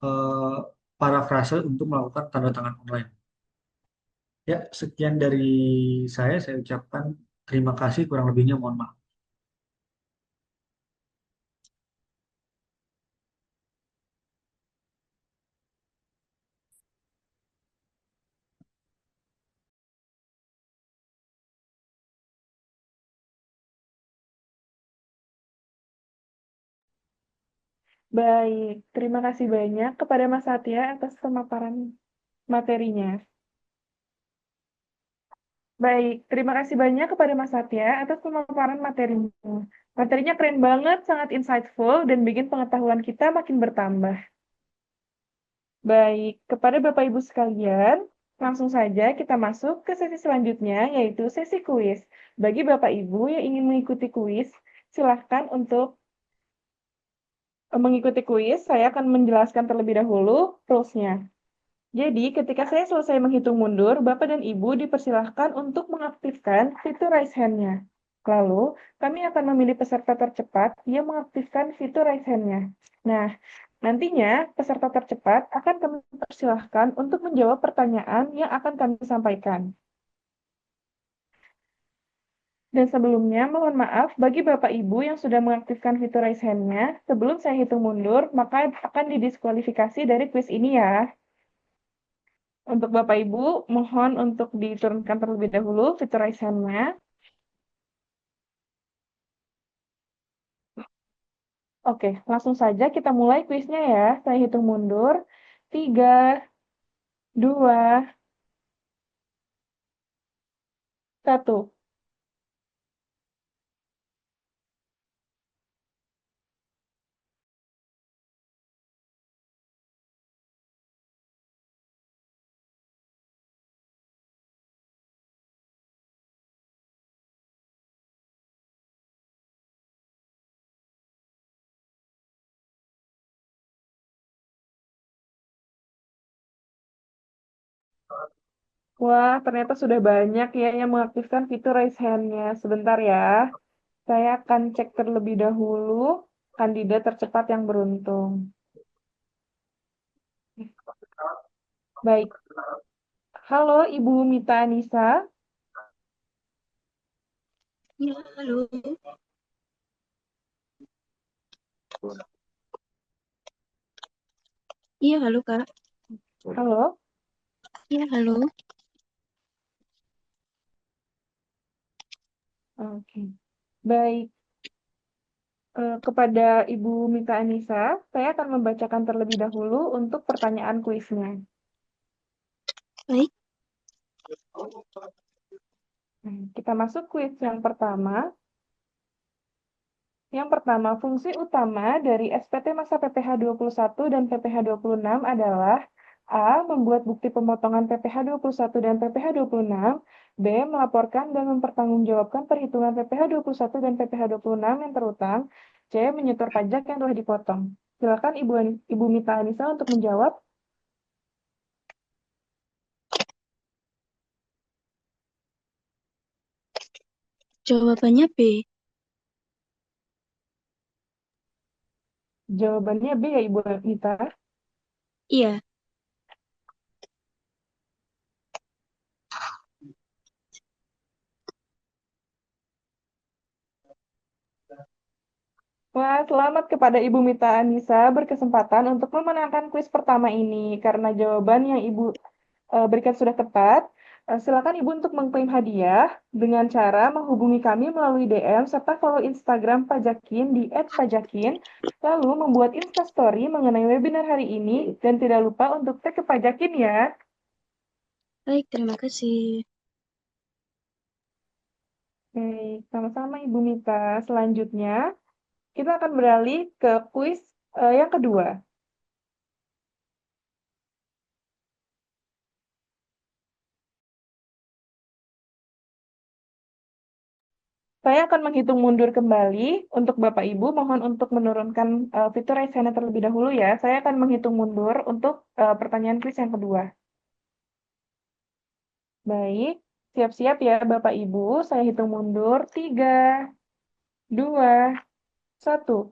eh, parafrase untuk melakukan tanda tangan online. Ya, sekian dari saya ucapkan terima kasih, kurang lebihnya mohon maaf. Baik, terima kasih banyak kepada Mas Satya atas pemaparan materinya. Baik, terima kasih banyak kepada Mas Satya atas pemaparan materinya. Materinya keren banget, sangat insightful, dan bikin pengetahuan kita makin bertambah. Baik, kepada Bapak Ibu sekalian, langsung saja kita masuk ke sesi selanjutnya, yaitu sesi kuis. Bagi Bapak Ibu yang ingin mengikuti kuis, silahkan untuk mengikuti kuis. Saya akan menjelaskan terlebih dahulu rules-nya. Jadi, ketika saya selesai menghitung mundur, Bapak dan Ibu dipersilahkan untuk mengaktifkan fitur raise hand-nya. Lalu, kami akan memilih peserta tercepat yang mengaktifkan fitur raise hand-nya. Nah, nantinya peserta tercepat akan kami persilahkan untuk menjawab pertanyaan yang akan kami sampaikan. Dan sebelumnya, mohon maaf bagi Bapak Ibu yang sudah mengaktifkan fitur raise hand-nya, sebelum saya hitung mundur, maka akan didiskualifikasi dari kuis ini ya. Untuk Bapak Ibu, mohon untuk diturunkan terlebih dahulu fitur raise hand-nya. Oke, langsung saja kita mulai kuisnya ya. Saya hitung mundur. 3, 2, 1. Wah, ternyata sudah banyak ya yang mengaktifkan fitur raise hand-nya. Sebentar ya. Saya akan cek terlebih dahulu kandidat tercepat yang beruntung. Baik. Halo, Ibu Mita Anissa. Ya, halo. Iya, halo Kak. Halo, Iya, halo. oke. Baik, kepada Ibu Mita Anissa, saya akan membacakan terlebih dahulu untuk pertanyaan kuisnya. Baik, Kita masuk kuis yang pertama. Yang pertama, fungsi utama dari SPT masa PPh 21 dan PPh 26 adalah A. Membuat bukti pemotongan PPh 21 dan PPh 26. B. Melaporkan dan mempertanggungjawabkan perhitungan PPh 21 dan PPh 26 yang terutang. C. Menyetor pajak yang telah dipotong. Silakan Ibu Mita Anissa untuk menjawab. jawabannya B. Jawabannya B ya Ibu Mita. Iya, Wah, selamat kepada Ibu Mita Anissa berkesempatan untuk memenangkan kuis pertama ini. Karena jawaban yang Ibu berikan sudah tepat, silakan Ibu untuk mengklaim hadiah dengan cara menghubungi kami melalui DM serta follow Instagram Pajakin di @pajakin, lalu membuat Instastory mengenai webinar hari ini, dan tidak lupa untuk tag ke Pajakin ya. baik, terima kasih. Baik, sama-sama Ibu Mita. Selanjutnya, kita akan beralih ke kuis yang kedua. Saya akan menghitung mundur kembali. Untuk Bapak Ibu, mohon untuk menurunkan fitur raise hand terlebih dahulu ya. Saya akan menghitung mundur untuk pertanyaan kuis yang kedua. Baik, siap-siap ya Bapak Ibu. Saya hitung mundur. 3, 2, 1.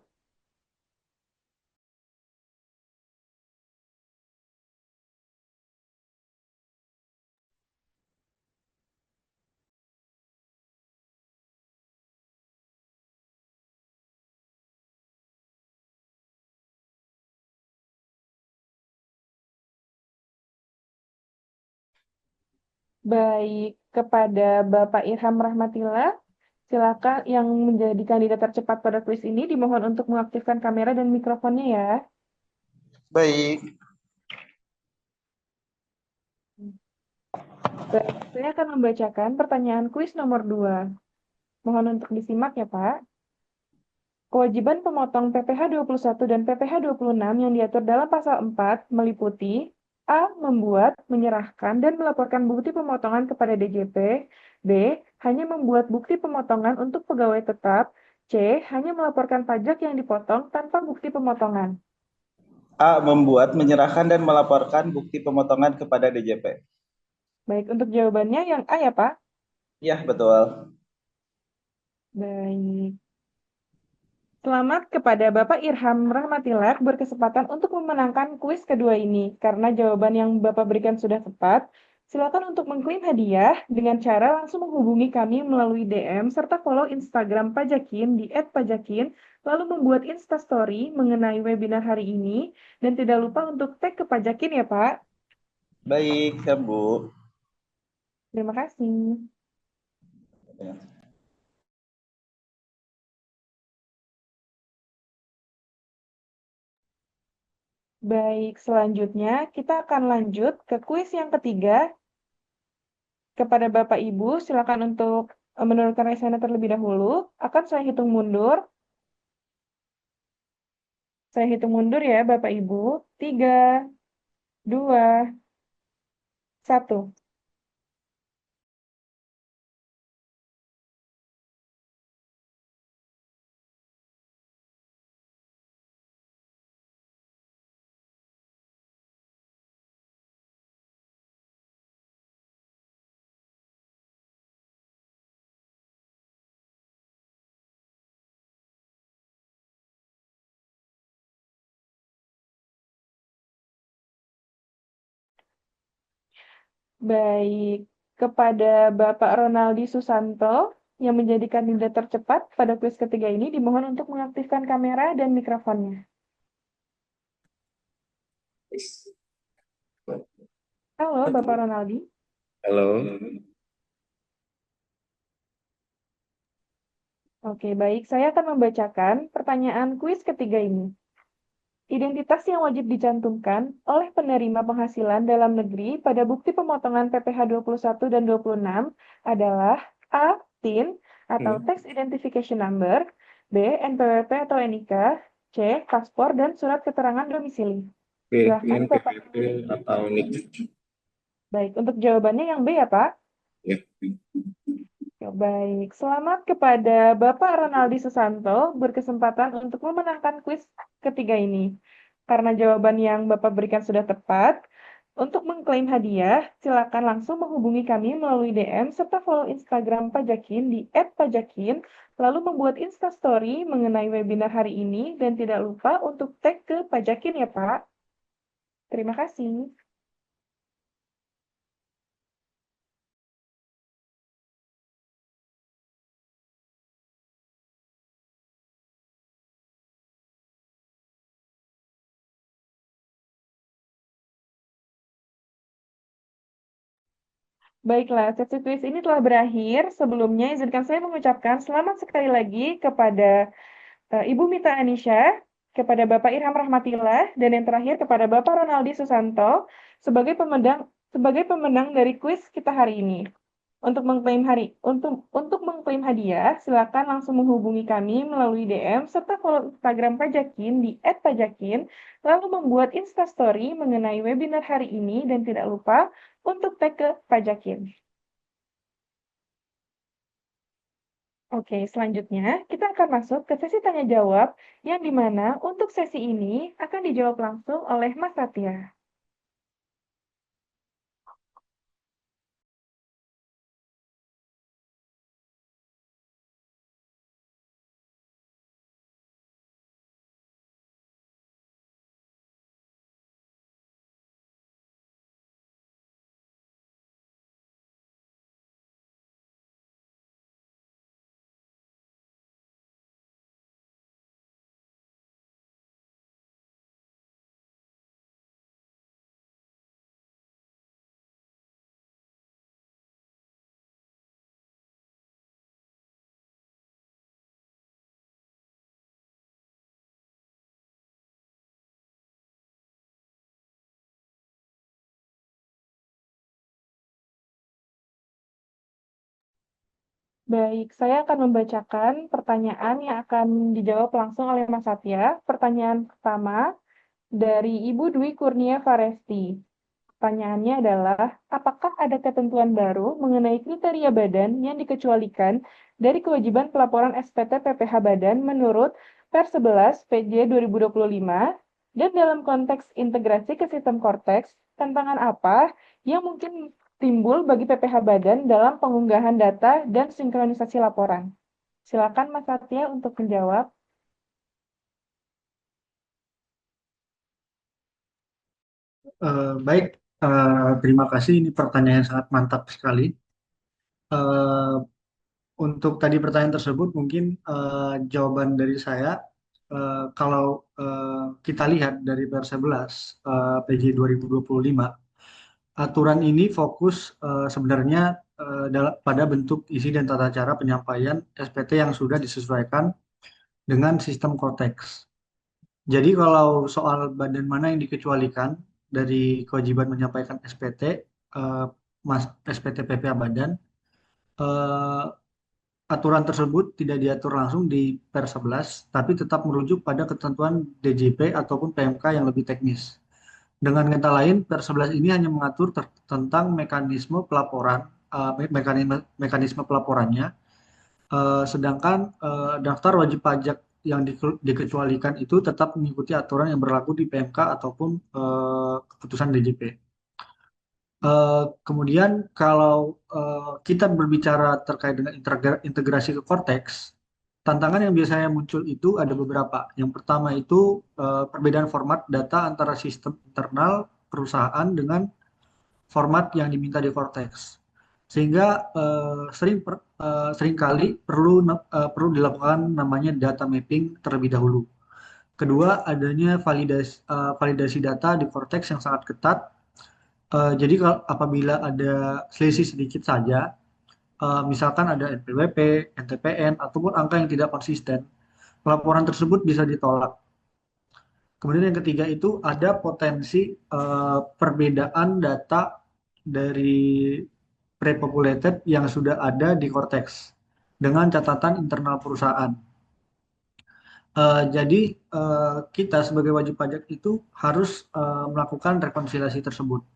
Baik, kepada Bapak Irham Rahmatillah, silakan yang menjadi kandidat tercepat pada kuis ini dimohon untuk mengaktifkan kamera dan mikrofonnya ya. Baik, Baik, saya akan membacakan pertanyaan kuis nomor 2. Mohon untuk disimak ya Pak. Kewajiban pemotong PPh 21 dan PPh 26 yang diatur dalam pasal 4 meliputi A. Membuat, menyerahkan, dan melaporkan bukti pemotongan kepada DJP. B. Hanya membuat bukti pemotongan untuk pegawai tetap. C. Hanya melaporkan pajak yang dipotong tanpa bukti pemotongan. A. Membuat, menyerahkan, dan melaporkan bukti pemotongan kepada DJP. Baik, untuk jawabannya yang A ya Pak. Ya, betul. Baik. Selamat kepada Bapak Irham Rahmatillah berkesempatan untuk memenangkan kuis kedua ini. Karena jawaban yang Bapak berikan sudah tepat, silakan untuk mengklaim hadiah dengan cara langsung menghubungi kami melalui DM serta follow Instagram Pajakin di @pajakin, lalu membuat Instastory mengenai webinar hari ini, dan tidak lupa untuk tag ke Pajakin ya Pak. Baik, ya Bu. Terima kasih. Baik, selanjutnya kita akan lanjut ke kuis yang ketiga. Kepada Bapak Ibu, silakan untuk menurunkan raise hand terlebih dahulu. Akan saya hitung mundur. Saya hitung mundur ya Bapak Ibu. 3, 2, 1. Baik, kepada Bapak Ronaldi Susanto yang menjadi kandidat tercepat pada kuis ketiga ini dimohon untuk mengaktifkan kamera dan mikrofonnya. Halo, Bapak Ronaldi. Halo. Oke, baik. Saya akan membacakan pertanyaan kuis ketiga ini. Identitas yang wajib dicantumkan oleh penerima penghasilan dalam negeri pada bukti pemotongan PPh 21 dan 26 adalah A. TIN atau Tax Identification Number, B. NPWP atau NIK, C. Paspor dan surat keterangan domisili. B. Silahkan Bapak. NPWP atau NIK. Baik, untuk jawabannya yang B ya Pak? Ya. Ya, baik, selamat kepada Bapak Ronaldi Susanto berkesempatan untuk memenangkan kuis ketiga ini. Karena jawaban yang Bapak berikan sudah tepat, untuk mengklaim hadiah, silakan langsung menghubungi kami melalui DM serta follow Instagram Pajakin di @pajakin, lalu membuat Instastory mengenai webinar hari ini dan tidak lupa untuk tag ke Pajakin ya Pak. Terima kasih. Baiklah, sesi kuis ini telah berakhir. Sebelumnya, izinkan saya mengucapkan selamat sekali lagi kepada Ibu Mita Anisha, kepada Bapak Irham Rahmatillah, dan yang terakhir kepada Bapak Ronaldi Susanto sebagai pemenang dari kuis kita hari ini. Untuk mengklaim hadiah, silakan langsung menghubungi kami melalui DM serta follow Instagram Pajakin di @pajakin, lalu membuat Instastory mengenai webinar hari ini dan tidak lupa untuk tag ke Pajakin. Oke, selanjutnya kita akan masuk ke sesi tanya jawab yang dimana untuk sesi ini akan dijawab langsung oleh Mas Satya. Baik, saya akan membacakan pertanyaan yang akan dijawab langsung oleh Mas Satya. Pertanyaan pertama dari Ibu Dwi Kurnia Faresti. Pertanyaannya adalah, apakah ada ketentuan baru mengenai kriteria badan yang dikecualikan dari kewajiban pelaporan SPT PPh Badan menurut Per 11 PJ 2025? Dan dalam konteks integrasi ke sistem Cortex, tantangan apa yang mungkin timbul bagi PPh Badan dalam pengunggahan data dan sinkronisasi laporan? Silakan Mas Satya untuk menjawab. Baik, terima kasih. Ini pertanyaan yang sangat mantap sekali. Eh, untuk tadi pertanyaan tersebut, mungkin jawaban dari saya, kalau kita lihat dari Per 11 PJ 2025, aturan ini fokus sebenarnya pada bentuk isi dan tata cara penyampaian SPT yang sudah disesuaikan dengan sistem Cortex. Jadi kalau soal badan mana yang dikecualikan dari kewajiban menyampaikan SPT, SPT PPA Badan, eh, aturan tersebut tidak diatur langsung di Per 11, tapi tetap merujuk pada ketentuan DJP ataupun PMK yang lebih teknis. Dengan kata lain, Per 11 ini hanya mengatur tentang mekanisme pelaporan, mekanisme pelaporannya, sedangkan daftar wajib pajak yang dikecualikan itu tetap mengikuti aturan yang berlaku di PMK ataupun keputusan DJP. Kemudian kalau kita berbicara terkait dengan integrasi ke Cortex, tantangan yang biasanya muncul itu ada beberapa. Yang pertama itu perbedaan format data antara sistem internal perusahaan dengan format yang diminta di Cortex. Sehingga seringkali perlu dilakukan namanya data mapping terlebih dahulu. Kedua, adanya validasi data di Cortex yang sangat ketat. Jadi apabila ada selisih sedikit saja, misalkan ada NPWP, NTPN, ataupun angka yang tidak konsisten, laporan tersebut bisa ditolak. Kemudian yang ketiga itu ada potensi perbedaan data dari pre-populated yang sudah ada di Cortex dengan catatan internal perusahaan. Jadi kita sebagai wajib pajak itu harus melakukan rekonsiliasi tersebut.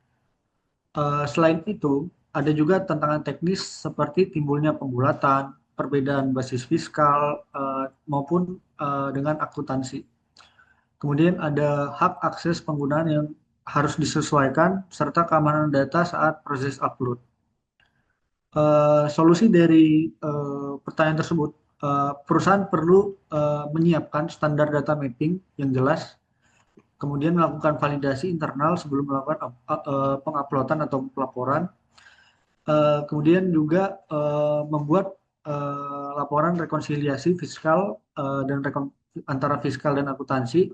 Selain itu, ada juga tantangan teknis seperti timbulnya pembulatan, perbedaan basis fiskal, maupun dengan akuntansi. Kemudian ada hak akses penggunaan yang harus disesuaikan, serta keamanan data saat proses upload. Solusi dari pertanyaan tersebut, perusahaan perlu menyiapkan standar data mapping yang jelas, kemudian melakukan validasi internal sebelum melakukan penguploadan atau pelaporan, kemudian juga membuat laporan rekonsiliasi fiskal dan antara fiskal dan akuntansi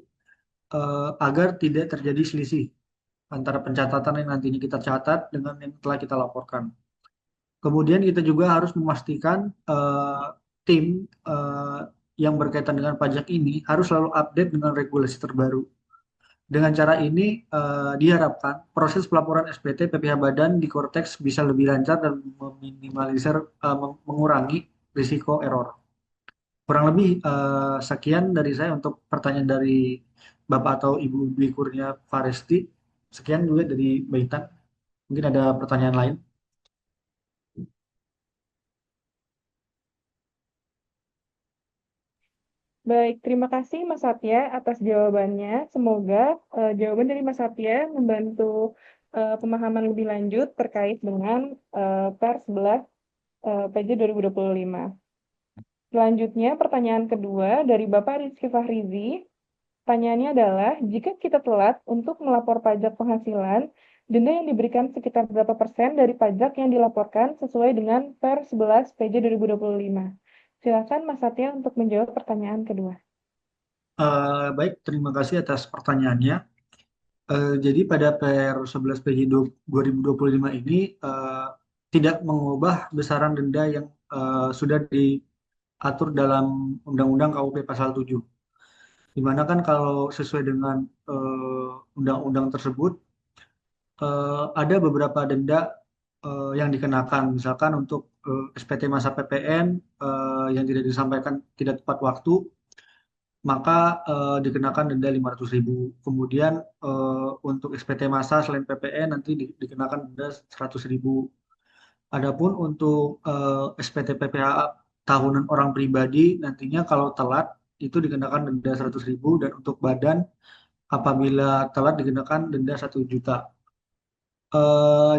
agar tidak terjadi selisih antara pencatatan yang nantinya kita catat dengan yang telah kita laporkan. Kemudian kita juga harus memastikan tim yang berkaitan dengan pajak ini harus selalu update dengan regulasi terbaru. Dengan cara ini diharapkan proses pelaporan SPT PPh Badan di Cortex bisa lebih lancar dan meminimalisir mengurangi risiko error. Kurang lebih sekian dari saya untuk pertanyaan dari Bapak atau Ibu Dwi Kurnia Faresti. Sekian juga dari Mbak Intan. Mungkin ada pertanyaan lain. Baik, terima kasih Mas Satya atas jawabannya. Semoga jawaban dari Mas Satya membantu pemahaman lebih lanjut terkait dengan Per 11 PJ 2025. Selanjutnya, pertanyaan kedua dari Bapak Rizky Fahrizi. Pertanyaannya adalah, jika kita telat untuk melapor pajak penghasilan, denda yang diberikan sekitar berapa persen dari pajak yang dilaporkan sesuai dengan Per 11 PJ 2025? Silakan Mas Satya untuk menjawab pertanyaan kedua. Baik, terima kasih atas pertanyaannya. Jadi pada Per 11 PJ 2025 ini tidak mengubah besaran denda yang sudah diatur dalam Undang-Undang KUP Pasal 7. Di mana kan kalau sesuai dengan undang-undang tersebut ada beberapa denda yang dikenakan, misalkan untuk SPT masa PPN yang tidak disampaikan tidak tepat waktu, maka dikenakan denda 500.000. Kemudian untuk SPT masa selain PPN nanti dikenakan denda 100.000. Adapun untuk SPT PPH tahunan orang pribadi nantinya kalau telat itu dikenakan denda 100.000, dan untuk badan apabila telat dikenakan denda 1 juta.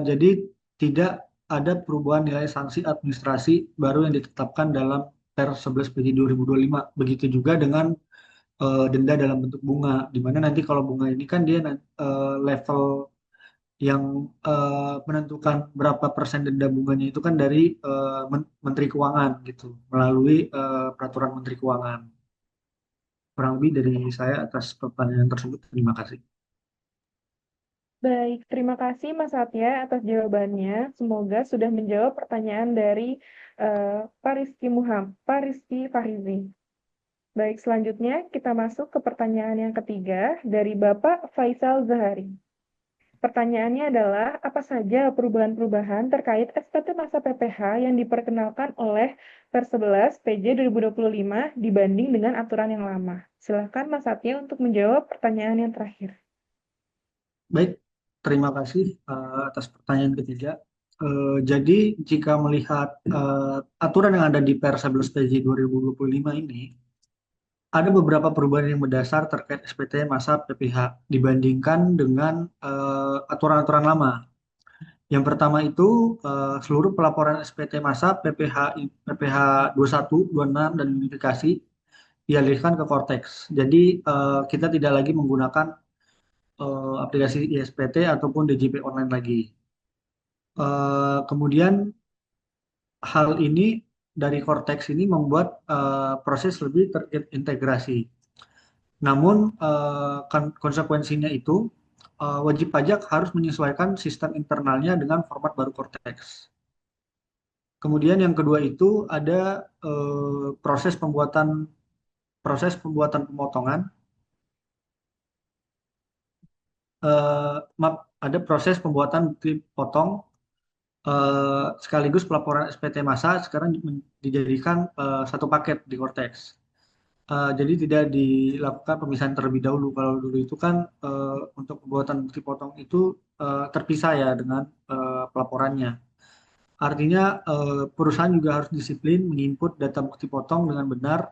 Jadi tidak ada perubahan nilai sanksi administrasi baru yang ditetapkan dalam Per 11 PJ 2025. Begitu juga dengan denda dalam bentuk bunga, di mana nanti kalau bunga ini kan dia level yang menentukan berapa persen denda bunganya itu kan dari Menteri Keuangan gitu, melalui peraturan Menteri Keuangan. Kurang lebih dari saya atas pertanyaan tersebut. Terima kasih. Baik, terima kasih Mas Satya atas jawabannya. Semoga sudah menjawab pertanyaan dari Pak Rizky Fahrizi. Baik, selanjutnya kita masuk ke pertanyaan yang ketiga dari Bapak Faisal Zahari. Pertanyaannya adalah, apa saja perubahan-perubahan terkait SPT masa PPH yang diperkenalkan oleh Per 11 PJ 2025 dibanding dengan aturan yang lama? Silakan Mas Satya untuk menjawab pertanyaan yang terakhir. Baik, terima kasih atas pertanyaan ketiga. Jadi jika melihat aturan yang ada di Per 11 PJ 2025 ini, ada beberapa perubahan yang mendasar terkait SPT masa PPH dibandingkan dengan aturan-aturan lama. Yang pertama itu seluruh pelaporan SPT masa PPH 21, 26, dan unifikasi dialihkan ke Cortex. Jadi kita tidak lagi menggunakan aplikasi ISPT ataupun DJP online lagi. Kemudian hal ini dari Cortex ini membuat proses lebih terintegrasi. Namun konsekuensinya itu wajib pajak harus menyesuaikan sistem internalnya dengan format baru Cortex. Kemudian yang kedua itu ada proses pembuatan pemotongan. Maaf, ada proses pembuatan bukti potong sekaligus pelaporan SPT massa sekarang dijadikan satu paket di Cortex. Jadi tidak dilakukan pemisahan terlebih dahulu. Kalau dulu itu kan untuk pembuatan bukti potong itu terpisah ya dengan pelaporannya. Artinya perusahaan juga harus disiplin menginput data bukti potong dengan benar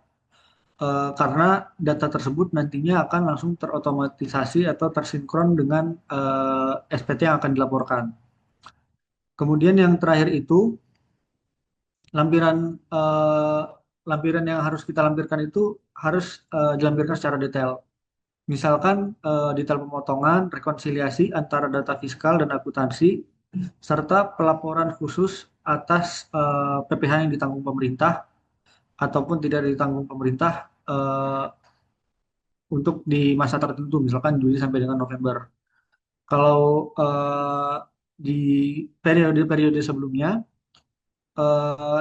karena data tersebut nantinya akan langsung terotomatisasi atau tersinkron dengan SPT yang akan dilaporkan. Kemudian yang terakhir itu lampiran eh, lampiran yang harus kita lampirkan itu harus dilampirkan secara detail. Misalkan detail pemotongan, rekonsiliasi antara data fiskal dan akuntansi, serta pelaporan khusus atas PPh yang ditanggung pemerintah ataupun tidak ditanggung pemerintah untuk di masa tertentu, misalkan Juli sampai dengan November. Kalau di periode-periode sebelumnya,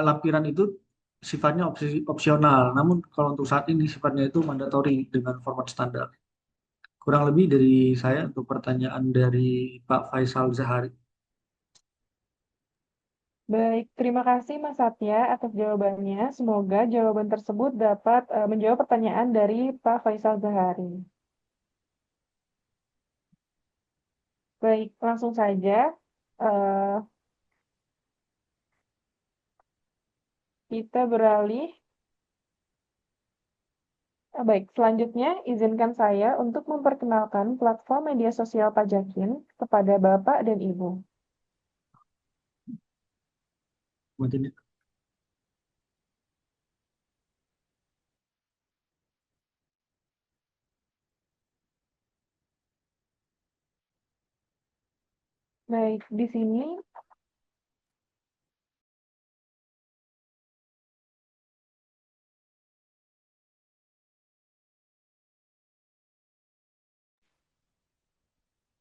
lampiran itu sifatnya opsional, namun kalau untuk saat ini sifatnya itu mandatori dengan format standar. Kurang lebih dari saya untuk pertanyaan dari Pak Faisal Zahari. Baik, terima kasih Mas Satya atas jawabannya. Semoga jawaban tersebut dapat menjawab pertanyaan dari Pak Faisal Zahari. Baik, langsung saja. eh, Kita beralih. Baik, selanjutnya izinkan saya untuk memperkenalkan platform media sosial Pajakin kepada Bapak dan Ibu. Mungkin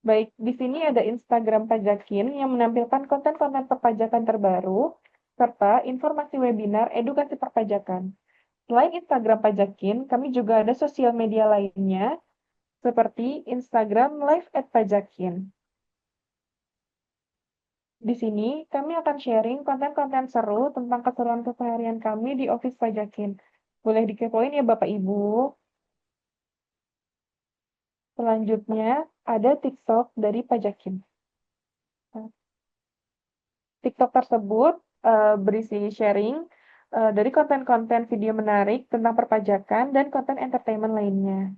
Baik, di sini ada Instagram Pajakin yang menampilkan konten-konten perpajakan terbaru serta informasi webinar edukasi perpajakan. Selain Instagram Pajakin, kami juga ada sosial media lainnya seperti Instagram Live @pajakin. Di sini, kami akan sharing konten-konten seru tentang keseruan keseharian kami di Office Pajakin. Boleh dikepoin ya Bapak Ibu. Selanjutnya, ada TikTok dari Pajakin. TikTok tersebut berisi sharing dari konten-konten video menarik tentang perpajakan dan konten entertainment lainnya.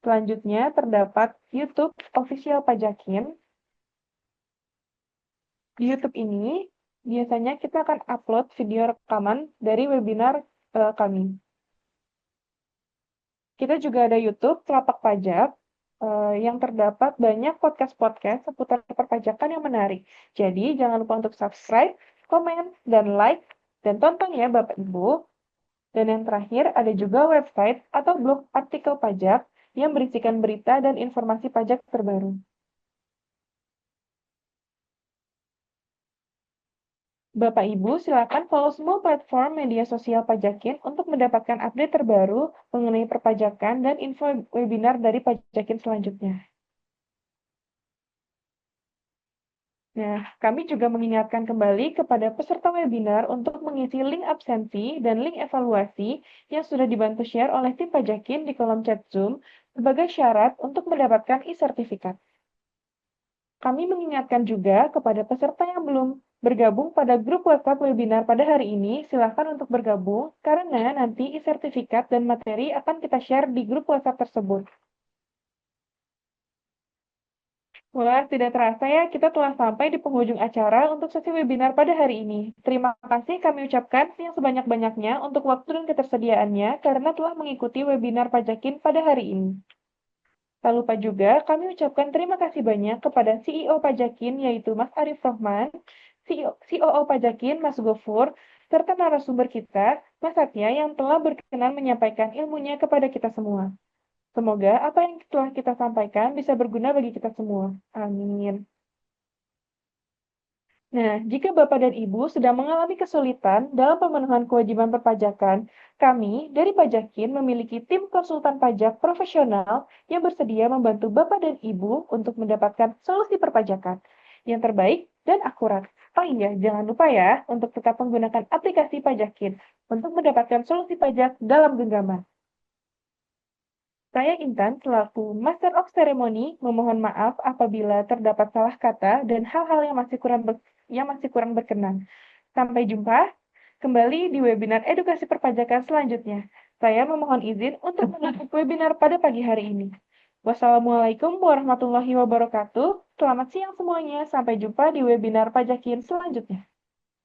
Selanjutnya, terdapat YouTube Official Pajakin. Di YouTube ini, biasanya kita akan upload video rekaman dari webinar kami. Kita juga ada YouTube Telapak Pajak, yang terdapat banyak podcast-podcast seputar perpajakan yang menarik. Jadi, jangan lupa untuk subscribe, komen, dan like, dan tonton ya Bapak Ibu. Dan yang terakhir, ada juga website atau blog artikel pajak yang berisikan berita dan informasi pajak terbaru. Bapak Ibu, silakan follow semua platform media sosial Pajakin untuk mendapatkan update terbaru mengenai perpajakan dan info webinar dari Pajakin selanjutnya. Nah, kami juga mengingatkan kembali kepada peserta webinar untuk mengisi link absensi dan link evaluasi yang sudah dibantu share oleh tim Pajakin di kolom chat Zoom sebagai syarat untuk mendapatkan e-sertifikat. Kami mengingatkan juga kepada peserta yang belum bergabung pada grup WhatsApp webinar pada hari ini, silakan untuk bergabung karena nanti e-sertifikat dan materi akan kita share di grup WhatsApp tersebut. Wah, tidak terasa ya, kita telah sampai di penghujung acara untuk sesi webinar pada hari ini. Terima kasih kami ucapkan yang sebanyak-banyaknya untuk waktu dan ketersediaannya karena telah mengikuti webinar Pajakin pada hari ini. Tak lupa juga, kami ucapkan terima kasih banyak kepada CEO Pajakin, yaitu Mas Arif Rohman, COO Pajakin, Mas Gofur, serta narasumber kita, Mas Satya, yang telah berkenan menyampaikan ilmunya kepada kita semua. Semoga apa yang telah kita sampaikan bisa berguna bagi kita semua. Amin. Nah, jika Bapak dan Ibu sedang mengalami kesulitan dalam pemenuhan kewajiban perpajakan, kami dari Pajakin memiliki tim konsultan pajak profesional yang bersedia membantu Bapak dan Ibu untuk mendapatkan solusi perpajakan yang terbaik dan akurat. Oh iya, jangan lupa ya untuk tetap menggunakan aplikasi Pajakin untuk mendapatkan solusi pajak dalam genggaman. Saya Intan selaku Master of Ceremony memohon maaf apabila terdapat salah kata dan hal-hal yang masih kurang berkenan. Sampai jumpa kembali di webinar edukasi perpajakan selanjutnya. Saya memohon izin untuk menutup webinar pada pagi hari ini. Wassalamualaikum warahmatullahi wabarakatuh. Selamat siang semuanya. Sampai jumpa di webinar Pajakin selanjutnya.